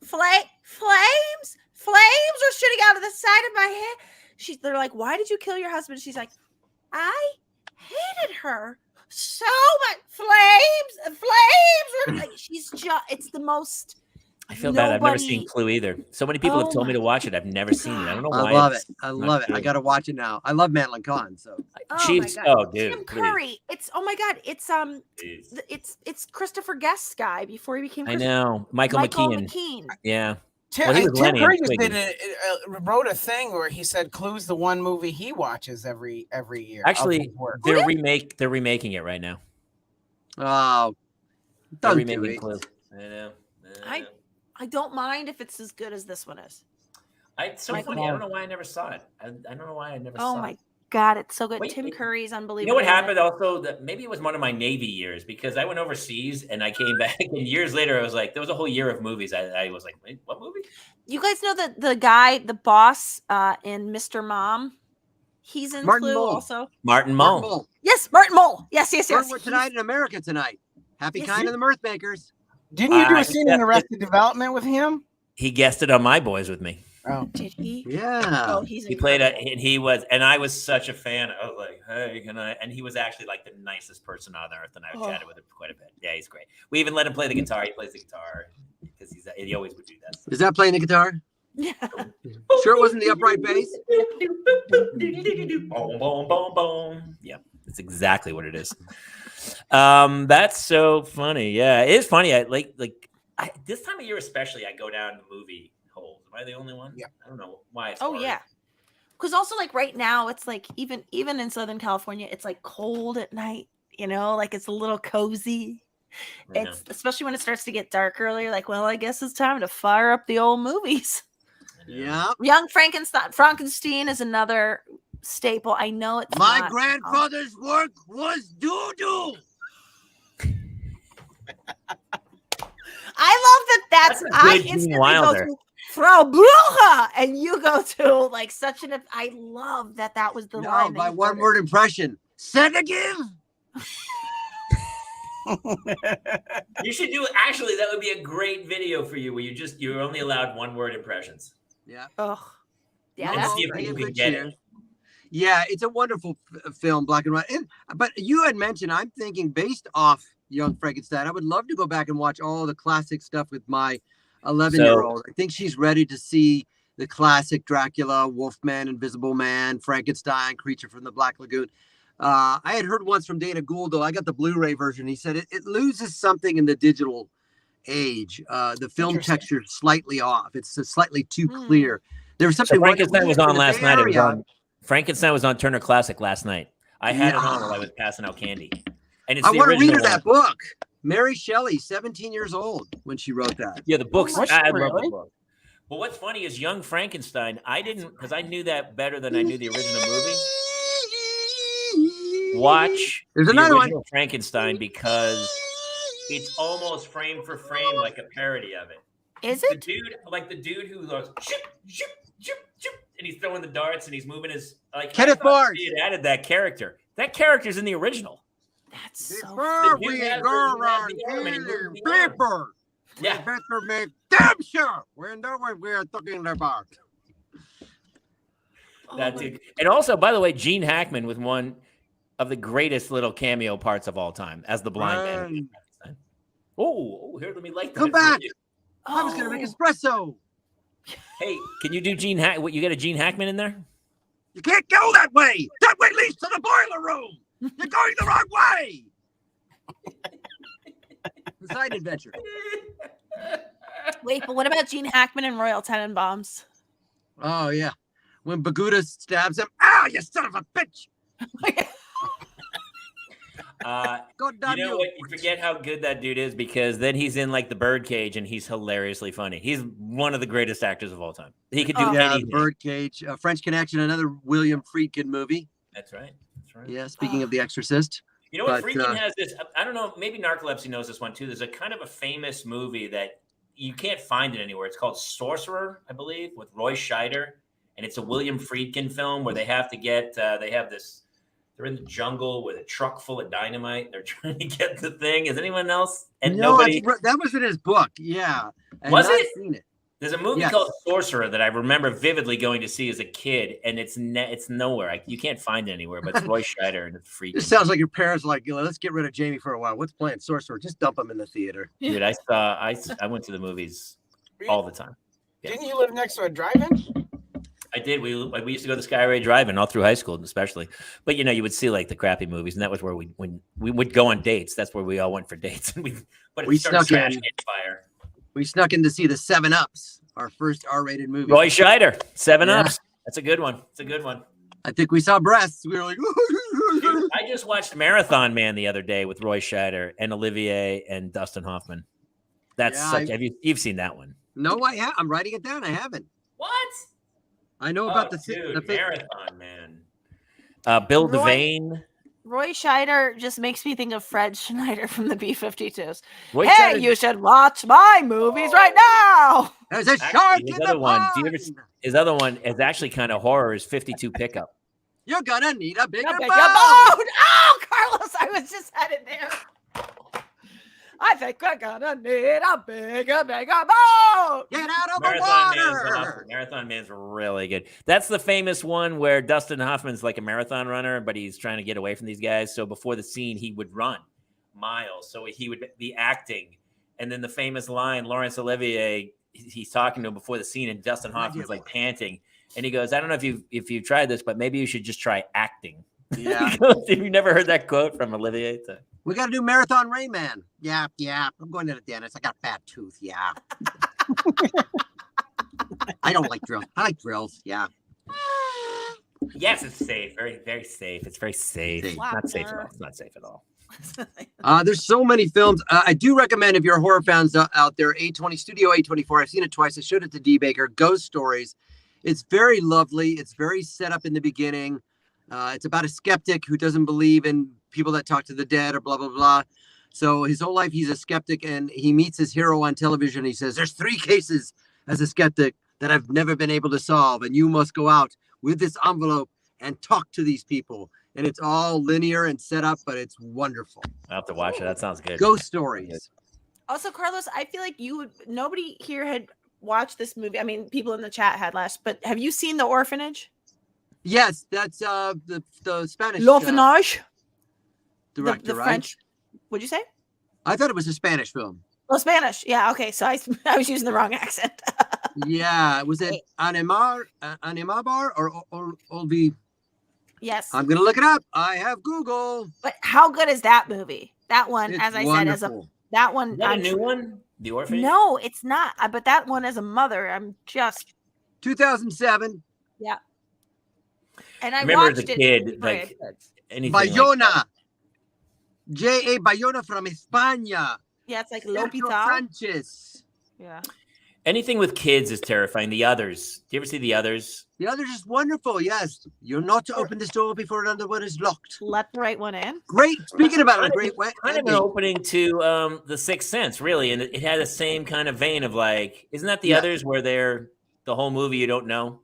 flames are shooting out of the side of my head. They're like, why did you kill your husband? She's like, I hated her so much. Flames were like, it's the most. I feel bad. I've never seen Clue either. So many people have told me to watch it. I've never seen it. I don't know why. I love it. I got to watch it now. I love Madeline Kahn. So dude. Tim Curry. It's it's Christopher Guest's guy before he became. I know Michael McKean. Yeah. Tim Curry wrote a thing where he said Clue's the one movie he watches every year. Actually, they're remaking it right now. Oh, they're remaking Clue. I know. I don't mind if it's as good as this one is. It's so funny. I don't know why I never saw it. I don't know why I never saw it. Oh my God, it's so good. Tim Curry's unbelievable. You know what happened also? That maybe it was one of my Navy years because I went overseas and I came back and years later I was like, there was a whole year of movies. I was like, wait, what movie? You guys know that the guy, the boss in Mr. Mom, he's in Clue also. Martin Mull. Yes, Martin Mull. Yes. We're tonight in America tonight. Happy Kind of the Mirth Makers. Didn't you do a scene in Arrested Development with him? He guested on My Boys with me. Oh, did he? Yeah. Oh, he played and I was such a fan. I was like, hey, can I? And he was actually like the nicest person on earth, and I chatted with him quite a bit. Yeah, he's great. We even let him play the guitar. He plays the guitar because he always would do that. Is that playing the guitar? Yeah. Sure, it wasn't the upright bass. Boom, boom, boom, boom. Yeah, that's exactly what it is. That's so funny. Yeah, it is funny. I like this time of year especially. I go down to movie holes. Am I the only one? Yeah. I don't know why. It's yeah. Because also like right now, it's like even in Southern California, it's like cold at night. You know, like it's a little cozy. It's especially when it starts to get dark earlier. Like, well, I guess it's time to fire up the old movies. Yeah. Young Frankenstein is another staple. I know it's my grandfather's work was doo-doo. I love that's I instantly go to Frau Blücher and you go to like such an I love that was the line. My one word impression. Sedative. You should do actually that would be a great video for you where you're only allowed one word impressions. Yeah. Oh. Yeah. And see if people can get it. Yeah, it's a wonderful film, black and white. But you had mentioned, I'm thinking based off Young Frankenstein. I would love to go back and watch all the classic stuff with my 11-year-old. I think she's ready to see the classic Dracula, Wolfman, Invisible Man, Frankenstein, Creature from the Black Lagoon. I had heard once from Dana Gould, though. I got the Blu-ray version. He said it loses something in the digital age. The film texture is slightly off. It's slightly too clear. There was something. So Frankenstein was on last night. It was on. Frankenstein was on Turner Classic last night. I had it on while I was passing out candy. And it's I the want to read her original that book. Mary Shelley, 17 years old when she wrote that. Yeah, the books. I love the book. But what's funny is Young Frankenstein. I didn't, because I knew that better than I knew the original movie. Watch There's the another original one. Frankenstein because it's almost frame for frame like a parody of it. Is it? The dude who goes shoop, shoop, shoop, shoop, and he's throwing the darts and he's moving his like. Kenneth Barnes. He had added that character. That character's in the original. That's so. Before we go around killing people, we better make damn sure we know what we are talking about. That's it. And also, by the way, Gene Hackman with one of the greatest little cameo parts of all time as the blind man. Oh, here, let me light that. Come back. I was going to make espresso. Hey, can you do Gene Hackman? You got a Gene Hackman in there? You can't go that way. That way leads to the boiler room. You're going the wrong way. The side adventure. Wait, but what about Gene Hackman and Royal Tenenbaums? Oh, yeah. When Baguda stabs him. Ah, you son of a bitch. You know what? You forget how good that dude is because then he's in like the Birdcage and he's hilariously funny. He's one of the greatest actors of all time. He could do anything. Birdcage, French Connection, another William Friedkin movie. That's right. Yeah, speaking of The Exorcist. You know what? Friedkin has this. I don't know. Maybe Narcolepsy knows this one too. There's a kind of a famous movie that you can't find it anywhere. It's called Sorcerer, I believe, with Roy Scheider, and it's a William Friedkin film where they have to get. They have this. They're in the jungle with a truck full of dynamite. They're trying to get the thing. Is anyone else? And nobody. That was in his book. Yeah. Was it? Seen it. There's a movie called Sorcerer that I remember vividly going to see as a kid, and it's nowhere. You can't find it anywhere, but it's Roy Scheider and it's free. It sounds like your parents are like, let's get rid of Jamie for a while. What's playing Sorcerer? Just dump him in the theater. Dude, I went to the movies all the time. Yeah. Didn't you live next to a drive-in? I did. We used to go to Skyway Drive-In all through high school, especially. But you would see like the crappy movies, and that was where when we would go on dates. That's where we all went for dates, and we snuck in. Fire. We snuck in to see the 7 Ups, our first R-rated movie. Roy Scheider, 7 Ups. That's a good one. It's a good one. I think we saw breasts. We were like, dude, I just watched Marathon Man the other day with Roy Scheider and Olivier and Dustin Hoffman. That's you've seen that one? No, I have. I'm writing it down. I haven't. What? I know about the Marathon Man. Bill Devane. Roy Scheider just makes me think of Fred Schneider from the B-52s. Scheider, you should watch my movies right now. There's a shark in the pond. His other one is actually kind of horror. Is 52 Pickup. You're gonna need a bigger boat. Oh, Carlos, I was just headed there. I think we're gonna need a bigger boat. Get out of the water. Marathon Man's really good. That's the famous one where Dustin Hoffman's like a marathon runner, but he's trying to get away from these guys. So before the scene, he would run miles. So he would be acting. And then the famous line, Laurence Olivier, he's talking to him before the scene, and Dustin Hoffman's like panting. And he goes, I don't know if you've tried this, but maybe you should just try acting. Yeah. Have you never heard that quote from Olivier? We got to do Marathon Rain Man. Yeah. I'm going to the dentist. I got a bad tooth. Yeah. I don't like drills. I like drills. Yeah. Yes, it's safe. Very, very safe. It's very safe. Not safe at all. It's not safe at all. There's so many films. I do recommend if you're horror fans out there, Studio A24. I've seen it twice. I showed it to D Baker. Ghost Stories. It's very lovely. It's very set up in the beginning. It's about a skeptic who doesn't believe in people that talk to the dead or blah, blah, blah. So his whole life, he's a skeptic, and he meets his hero on television. He says, there's 3 cases as a skeptic that I've never been able to solve. And you must go out with this envelope and talk to these people. And it's all linear and set up, but it's wonderful. I'll have to watch it. That sounds good. Ghost Stories. Also, Carlos, I feel like nobody here had watched this movie. I mean, people in the chat had last, but have you seen The Orphanage? Yes, that's the Spanish. L'Orphanage. Director, the right? French. What'd you say? I thought it was a Spanish film. Oh, Spanish. Yeah. Okay. So I was using the wrong accent. Yeah. Was it Animabar or Olvi? Yes. I'm going to look it up. I have Google. But how good is that movie? That one, It's as I wonderful. said, that one. Is that a new one? The Orphanage? No, it's not. But that one as a mother, I'm just 2007. Yeah. And I remember watched as a kid, like anything. Bayona. Like J.A. Bayona from España. Yeah, it's like Sergio Lopita. Sanchez. Yeah. Anything with kids is terrifying. The Others. Do you ever see The Others? The Others is wonderful. Yes, you're not to open this door before another one is locked. Let the right one in. Great. Speaking about a great way. Kind of an opening to The Sixth Sense, really, and it had the same kind of vein of like, isn't that The Others where they're the whole movie you don't know?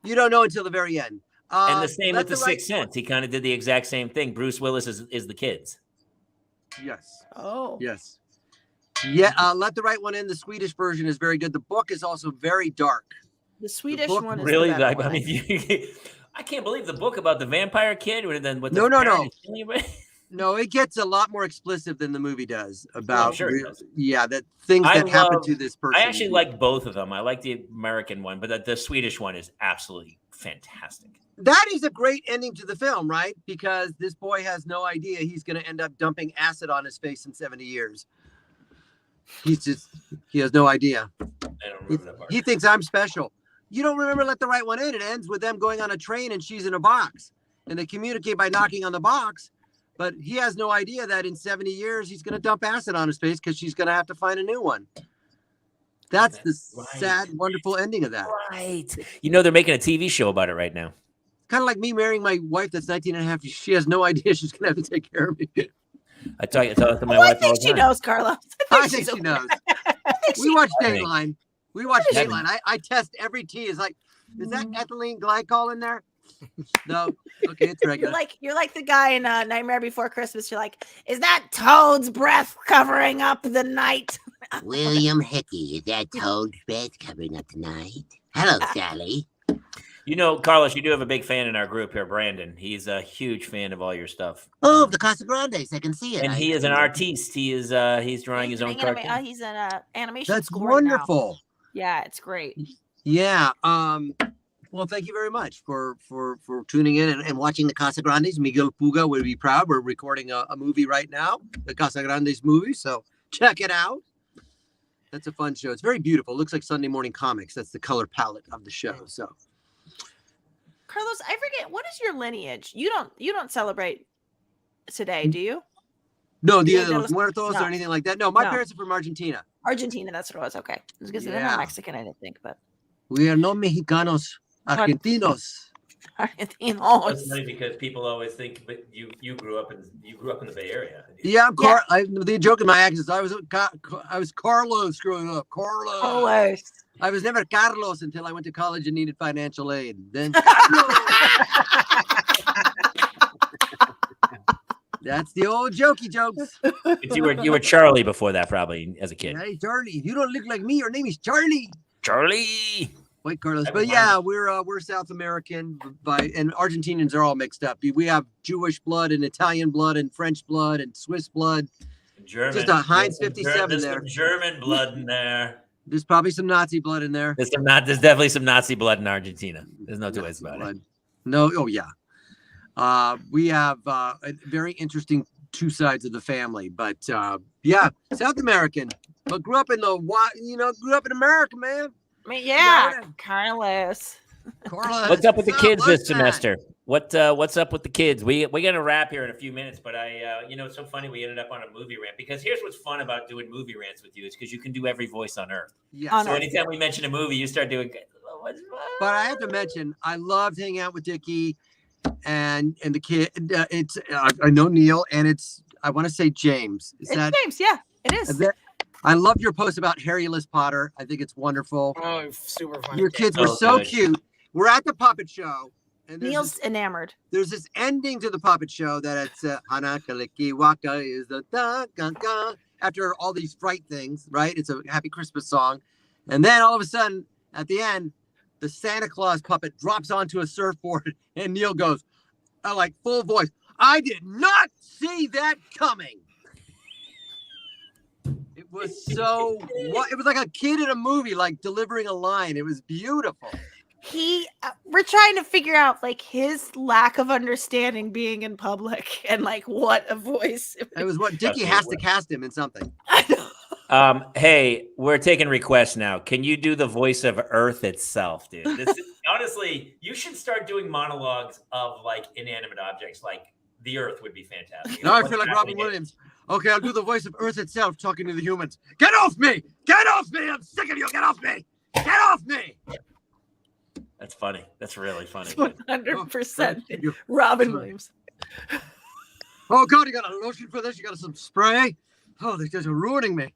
You don't know until the very end. And the same with The Sixth Sense. He kind of did the exact same thing. Bruce Willis is the kids. Yes. Oh. Yes. Yeah. Let the Right One In. The Swedish version is very good. The book is also very dark. The Swedish one is really. The better one. I mean, I can't believe the book about the vampire kid. And then with No. No, it gets a lot more explicit than the movie does about that things that happen to this person. I actually like both of them. I like the American one, but the Swedish one is absolutely fantastic. That is a great ending to the film, right? Because this boy has no idea he's going to end up dumping acid on his face in 70 years. He has no idea. I don't remember that part. He thinks I'm special. You don't remember Let the Right One In. It ends with them going on a train and she's in a box. And they communicate by knocking on the box. But he has no idea that in 70 years, he's going to dump acid on his face because she's going to have to find a new one. That's the sad, wonderful ending of that. Right. You know, they're making a TV show about it right now. Kind of like me marrying my wife that's 19 and a half. She has no idea she's going to have to take care of me. I tell it to my wife all the time. She knows, Carlos. I think she knows. We watch Dateline. I test every tea. Is like, is that ethylene glycol in there? No. Okay, it's regular. You're like the guy in Nightmare Before Christmas. You're like, is that Toad's breath covering up the night? William Hickey, is that Toad's breath covering up the night? Hello, Sally. You know, Carlos, you do have a big fan in our group here, Brandon. He's a huge fan of all your stuff. Oh, the Casa Grandes, I can see it. And he is an artiste. He is he's drawing his own cartoon. He's in animation That's school wonderful. Right now. Yeah, it's great. Yeah. Well, thank you very much for tuning in and watching the Casa Grandes. Miguel Puga would be proud. We're recording a movie right now, the Casa Grandes movie. So check it out. That's a fun show. It's very beautiful. It looks like Sunday morning comics. That's the color palette of the show. So, Carlos, I forget, what is your lineage? You don't celebrate today, do you? No, Dia de los Muertos or anything like that. No, my parents are from Argentina. Argentina, that's what it was. Okay. I was going to say they're not Mexican, I didn't think, but we are not Mexicanos, Argentinos. Argentinos. That's funny because people always think, but you grew up in the Bay Area. Yeah, the joke in my accent is I was Carlos growing up. Carlos. I was never Carlos until I went to college and needed financial aid. Then that's the old jokey jokes. You were Charlie before that, probably as a kid. Hey, Charlie, you don't look like me. Your name is Charlie. Charlie. Wait, Carlos. But yeah, we're South American, and Argentinians are all mixed up. We have Jewish blood and Italian blood and French blood and Swiss blood. German. Just a Heinz 57 there's there. Some German blood in there. There's probably some Nazi blood in there. There's definitely some Nazi blood in Argentina. There's no two ways about it. No, oh yeah. We have a very interesting two sides of the family, but yeah, South American, but grew up in America, man. I mean, yeah, Carlos. What's up with the kids this semester? What's up with the kids? We're gonna wrap here in a few minutes, but it's so funny we ended up on a movie rant because here's what's fun about doing movie rants with you is because you can do every voice on earth. Yeah. So anytime we mention a movie, you start doing. But I have to mention, I loved hanging out with Dickie and the kid. I know Neil, and I want to say James. James? Yeah, it is. I love your post about Harry-less Potter. I think it's wonderful. Oh, super fun. Your kids were so cute. We're at the puppet show. And Neil's enamored. There's this ending to the puppet show that it's Hanakaliki Waka is the da ga ga after all these fright things, right? It's a Happy Christmas song. And then all of a sudden, at the end, the Santa Claus puppet drops onto a surfboard and Neil goes, like full voice, I did not see that coming. was so. It was like a kid in a movie, like delivering a line. It was beautiful. We're trying to figure out like his lack of understanding being in public and like what a voice. It was what Dickie has to cast him in something. I know. Hey, we're taking requests now. Can you do the voice of Earth itself, dude? Honestly, you should start doing monologues of like inanimate objects, like the Earth would be fantastic. Now I feel like Robin Williams. Okay, I'll do the voice of Earth itself talking to the humans. Get off me! Get off me! I'm sick of you! Get off me! Get off me! That's funny. That's really funny. 100% Robin Williams. Oh God, you got a lotion for this? You got some spray? Oh, these guys are ruining me.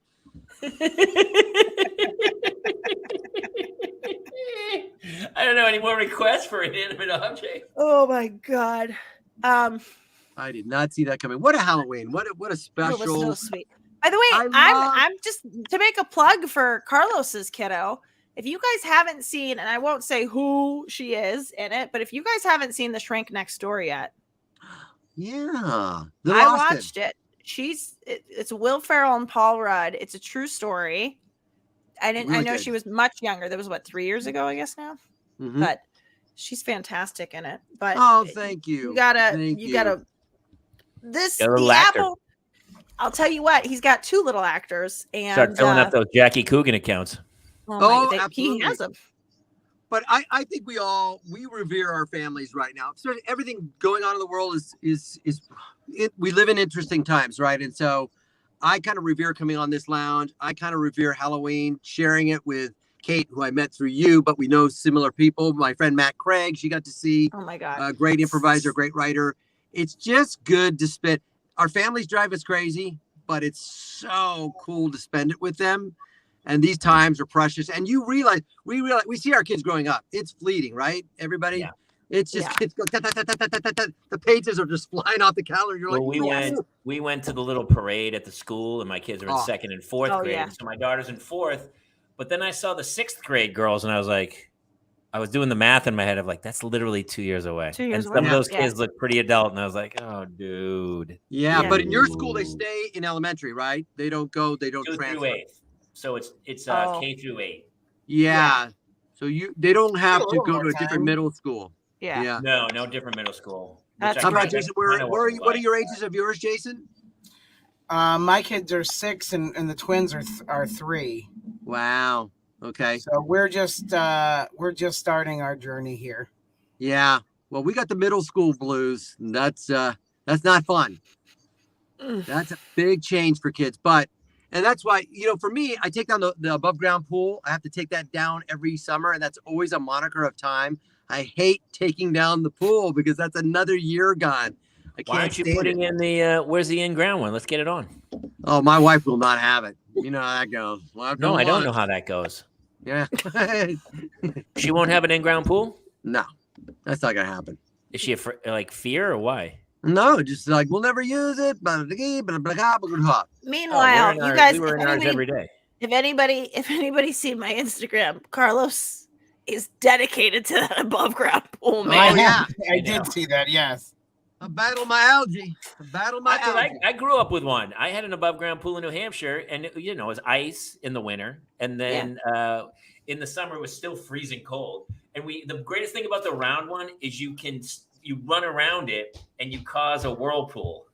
I don't know any more requests for inanimate objects. Oh my God. I did not see that coming. What a Halloween. What a special. It was so sweet. By the way, I'm just to make a plug for Carlos's kiddo. If you guys haven't seen, and I won't say who she is in it, but if you guys haven't seen The Shrink Next Door yet. Yeah. I watched it. It's Will Ferrell and Paul Rudd. It's a true story. I know she was much younger. That was 3 years ago, I guess now. Mm-hmm. But she's fantastic in it. But thank you. You gotta Apple. I'll tell you what, he's got two little actors and start filling up those Jackie Coogan accounts. Absolutely. He has them. But I think we revere our families right now. So everything going on in the world is we live in interesting times, right? And so I kind of revere coming on this lounge. I kind of revere Halloween, sharing it with Kate, who I met through you, but we know similar people. My friend Matt Craig, she got to see. Oh my God. A great improviser, great writer. It's just good to spend. Our families drive us crazy, but it's so cool to spend it with them. And these times are precious. And we see our kids growing up. It's fleeting, right? Everybody. Yeah. It's just kids go. The pages are just flying off the calendar. You're we went to the little parade at the school, and my kids are in second and fourth grade. Yeah. So my daughter's in fourth. But then I saw the sixth grade girls, and I was like, I was doing the math in my head of like, that's literally 2 years away. 2 years away. Some of those kids look pretty adult, and I was like, oh, dude. Yeah, but in your school, they stay in elementary, right? They don't go. They don't transfer. 2 through 8. So it's K through 8. Yeah. So they don't have to go to a different middle school. Yeah. No different middle school. That's how about Jason? What are your ages of yours, Jason? My kids are 6 and the twins are 3. Wow. Okay. So we're just starting our journey here. Yeah. Well, we got the middle school blues. And that's not fun. That's a big change for kids, and that's why, for me, I take down the above ground pool. I have to take that down every summer, and that's always a moniker of time. I hate taking down the pool because that's another year gone. Why aren't you putting in where's the in-ground one? Let's get it on. Oh, my wife will not have it. You know how that goes. Well, no, I don't know how that goes. Yeah. She won't have an in-ground pool? No, that's not going to happen. Is she fear or why? No, just like, we'll never use it. Meanwhile, you guys, we were in ours every day. If anybody's seen my Instagram, Carlos is dedicated to that above ground pool, man. Oh, yeah. I did see that, yes. I battle my algae. I grew up with one. I had an above ground pool in New Hampshire, and it was ice in the winter, and then in the summer it was still freezing cold. And the greatest thing about the round one is you run around it and you cause a whirlpool.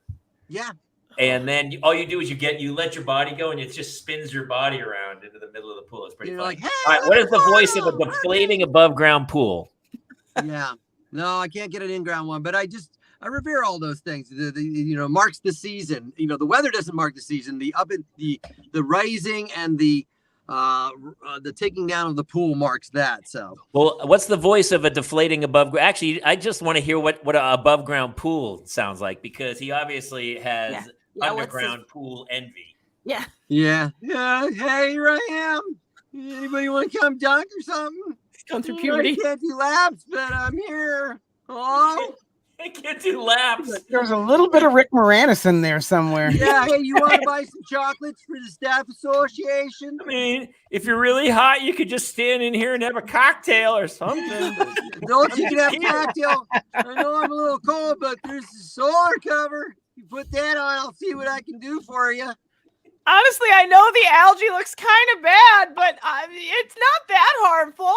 Yeah. And then all you do is you let your body go, and it just spins your body around into the middle of the pool. It's pretty fun. Like, hey, all right, what is the voice of a deflating above ground pool? Yeah. No, I can't get an in-ground one, but I revere all those things. The marks the season. The weather doesn't mark the season. The rising and the taking down of the pool marks that. So, well, what's the voice of a deflating above? Actually, I just want to hear what an above ground pool sounds like, because he obviously has underground pool envy. Yeah. Yeah. Hey, here I am. Anybody want to come dunk or something? Going through puberty. I can't do laps, but I'm here. Oh. I can't do laps. There's a little bit of Rick Moranis in there somewhere. Yeah, hey, you want to buy some chocolates for the staff association? I mean, if you're really hot, you could just stand in here and have a cocktail or something. Don't you can have a cocktail? I know I'm a little cold, but there's a solar cover. You put that on, I'll see what I can do for you. Honestly, I know the algae looks kind of bad, but it's not that harmful.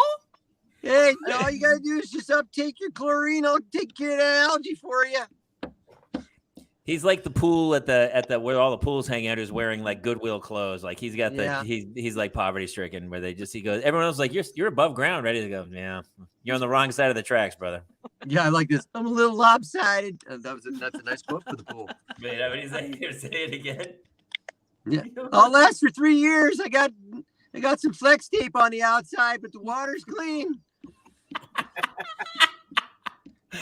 Hey, all you gotta do is just uptake your chlorine. I'll take care of that algae for you. He's like the pool at the where all the pools hang out is wearing like Goodwill clothes. Like he's got he's like poverty stricken where he goes, everyone else is like, you're above ground, ready to go. Yeah, you're on the wrong side of the tracks, brother. Yeah, I like this. I'm a little lopsided. That's a nice quote for the pool. Wait, what he's like, you say it again? Yeah, I'll last for 3 years. I got some flex tape on the outside, but the water's clean.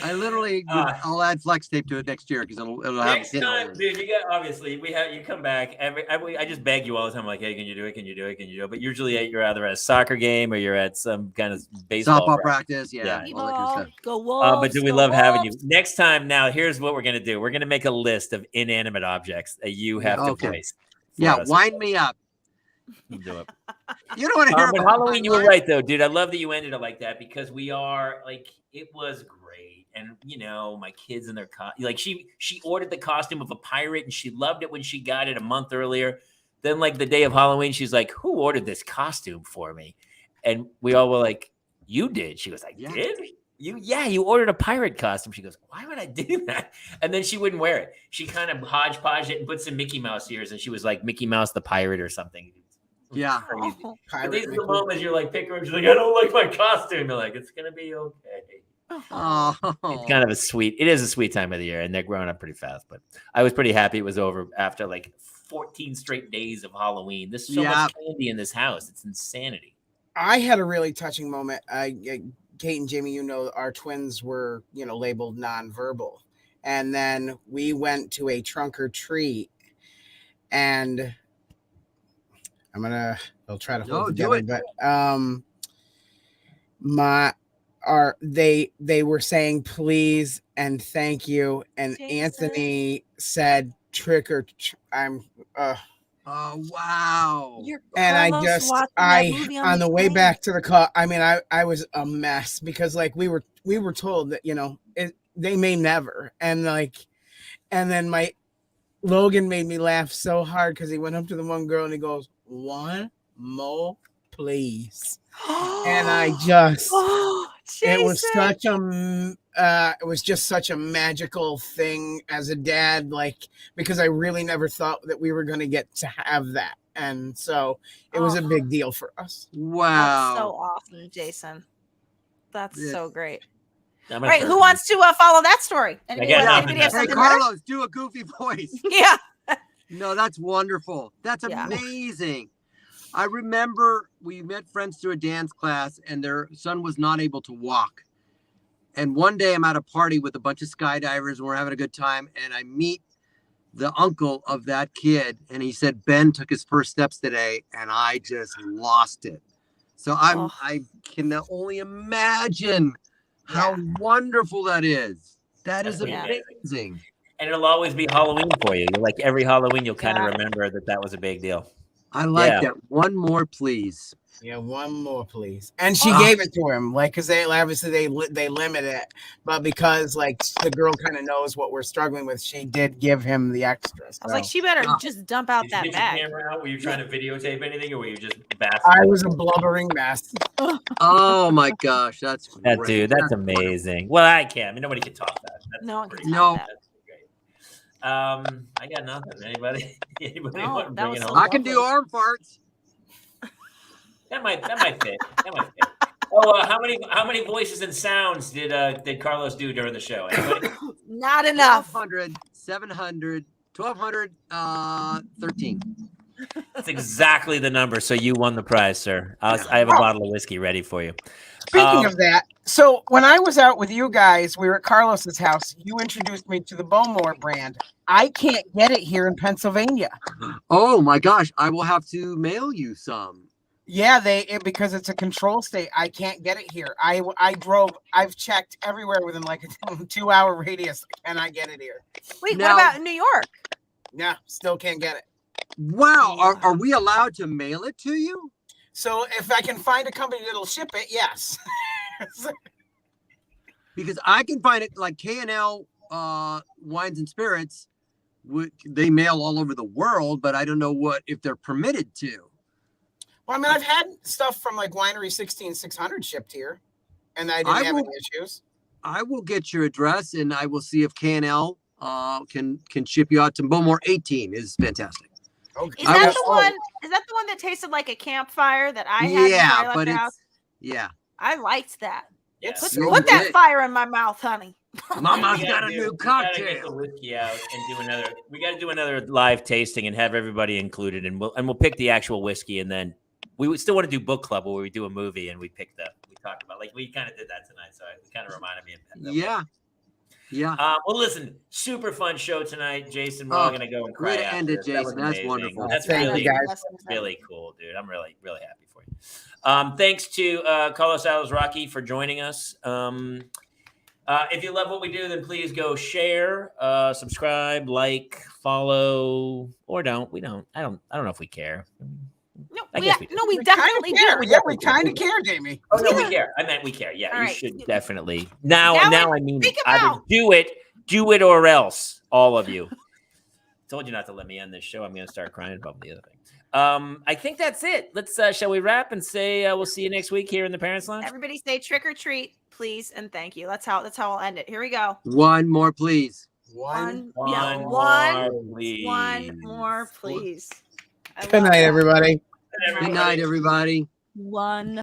I literally, I'll add flex tape to it next year because it'll have next time, dude. You got obviously you come back I just beg you all the time, like, hey, can you do it? Can you do it? Can you do it? But usually you're either at a soccer game or you're at some kind of baseball softball practice. Yeah. All that kind of stuff. Go Wolves, but do we love having you next time? Now, here's what we're gonna do. We're gonna make a list of inanimate objects that you have to voice. Yeah, wind me up. You do it. You don't want to hear about Halloween. You were right though, dude. I love that you ended it like that because we are like, it was great. And my kids and their like she ordered the costume of a pirate and she loved it when she got it a month earlier. Then like the day of Halloween, she's like, who ordered this costume for me? And we all were like, you did. She was like, did you? Yeah, you ordered a pirate costume. She goes, why would I do that? And then she wouldn't wear it. She kind of hodgepodged it and put some Mickey Mouse ears, and she was like Mickey Mouse the pirate or something. Yeah. But these are the moments you're like, pick her up. She's like, I don't like my costume. You're like, it's gonna be okay. Oh, it's kind of a sweet time of the year, and they're growing up pretty fast. But I was pretty happy it was over after like 14 straight days of Halloween. There's so much candy in this house. It's insanity. I had a really touching moment. Kate and Jamie, our twins were, labeled nonverbal. And then we went to a trunk or treat, and I'll try to hold it together, but they were saying please and thank you, and Jason. Anthony said trick or oh wow. And I on the way back to the car, I was a mess because like we were told that they may never, and then Logan made me laugh so hard because he went up to the one girl and he goes, one more please. And I just it was just such a magical thing as a dad, like, because I really never thought that we were going to get to have that. And so it was a big deal for us. Wow. That's so awesome, Jason. That's so great. All right, who wants to follow that story? Hey, Carlos, do a goofy voice. Yeah. No, that's wonderful. That's amazing. I remember we met friends through a dance class, and their son was not able to walk. And one day I'm at a party with a bunch of skydivers, and we're having a good time. And I meet the uncle of that kid, and he said, Ben took his first steps today, and I just lost it. So I can only imagine how wonderful that is. That is amazing. And it'll always be Halloween for you. Like every Halloween, you'll kind of remember that was a big deal. I like that. One more, please. Yeah, one more, please. And she gave it to him, like, because they limit it, but because like the girl kind of knows what we're struggling with, she did give him the extras. I was like, she better just dump out that bag. Were you trying to videotape anything, or were you just basking? I was a blubbering mess. Oh my gosh, that's great. Dude, that's amazing. Well, I can't. I mean, nobody can top that. That's no. That. I got nothing. Anybody want to bring it home? I can do arm farts. That might fit. Oh, how many voices and sounds did Carlos do during the show? Anybody? Not enough. 1,200, 700, 1,200, 13. That's exactly the number. So you won the prize, sir. I have a bottle of whiskey ready for you. Speaking of that, so when I was out with you guys, we were at Carlos's house. You introduced me to the Bowmore brand. I can't get it here in Pennsylvania. Oh my gosh, I will have to mail you some. Yeah, because it's a control state. I can't get it here. I've checked everywhere within like a 2-hour radius. Can I get it here? Wait, what about in New York? Yeah, still can't get it. Wow, are we allowed to mail it to you? So if I can find a company that'll ship it, yes. Because I can find it like K&L Wines and Spirits. they mail all over the world, but I don't know if they're permitted to. Well, I mean, I've had stuff from like Winery 16600 shipped here, and I didn't have any issues. I will get your address, and I will see if K&L can ship you out to Bowmore 18. Is fantastic. Okay. Is that the one that tasted like a campfire that I had? Yeah, but I liked that. Put that fire in my mouth, honey. Mama's got a new cocktail. We gotta get the whiskey out and we got to do another live tasting and have everybody included, and we'll pick the actual whiskey, and then we still want to do book club where we do a movie and we talk about, like, we kind of did that tonight, so it kind of reminded me of that. Yeah. Well, listen, super fun show tonight, Jason. We're all gonna go and cry. Way to end it, Jason. That's wonderful. That's really cool, dude. I'm really, really happy for you. Thanks to Carlos Alazraqui for joining us. If you love what we do, then please go share, subscribe, like, follow, or don't. We don't. I don't know if we care. No, we definitely care. Yeah, we kind of care, Jamie. Oh no, we care. I meant we care. Yeah, you should definitely. Now I mean, either do it or else. All of you. Told you not to let me end this show. I'm going to start crying about the other thing. I think that's it. Let's shall we wrap and say we'll see you next week here in the Parents Lounge. Everybody say trick or treat, please, and thank you. That's how I'll end it. Here we go. One more, please. One more, please. Good night, everybody. Good night, everybody. One.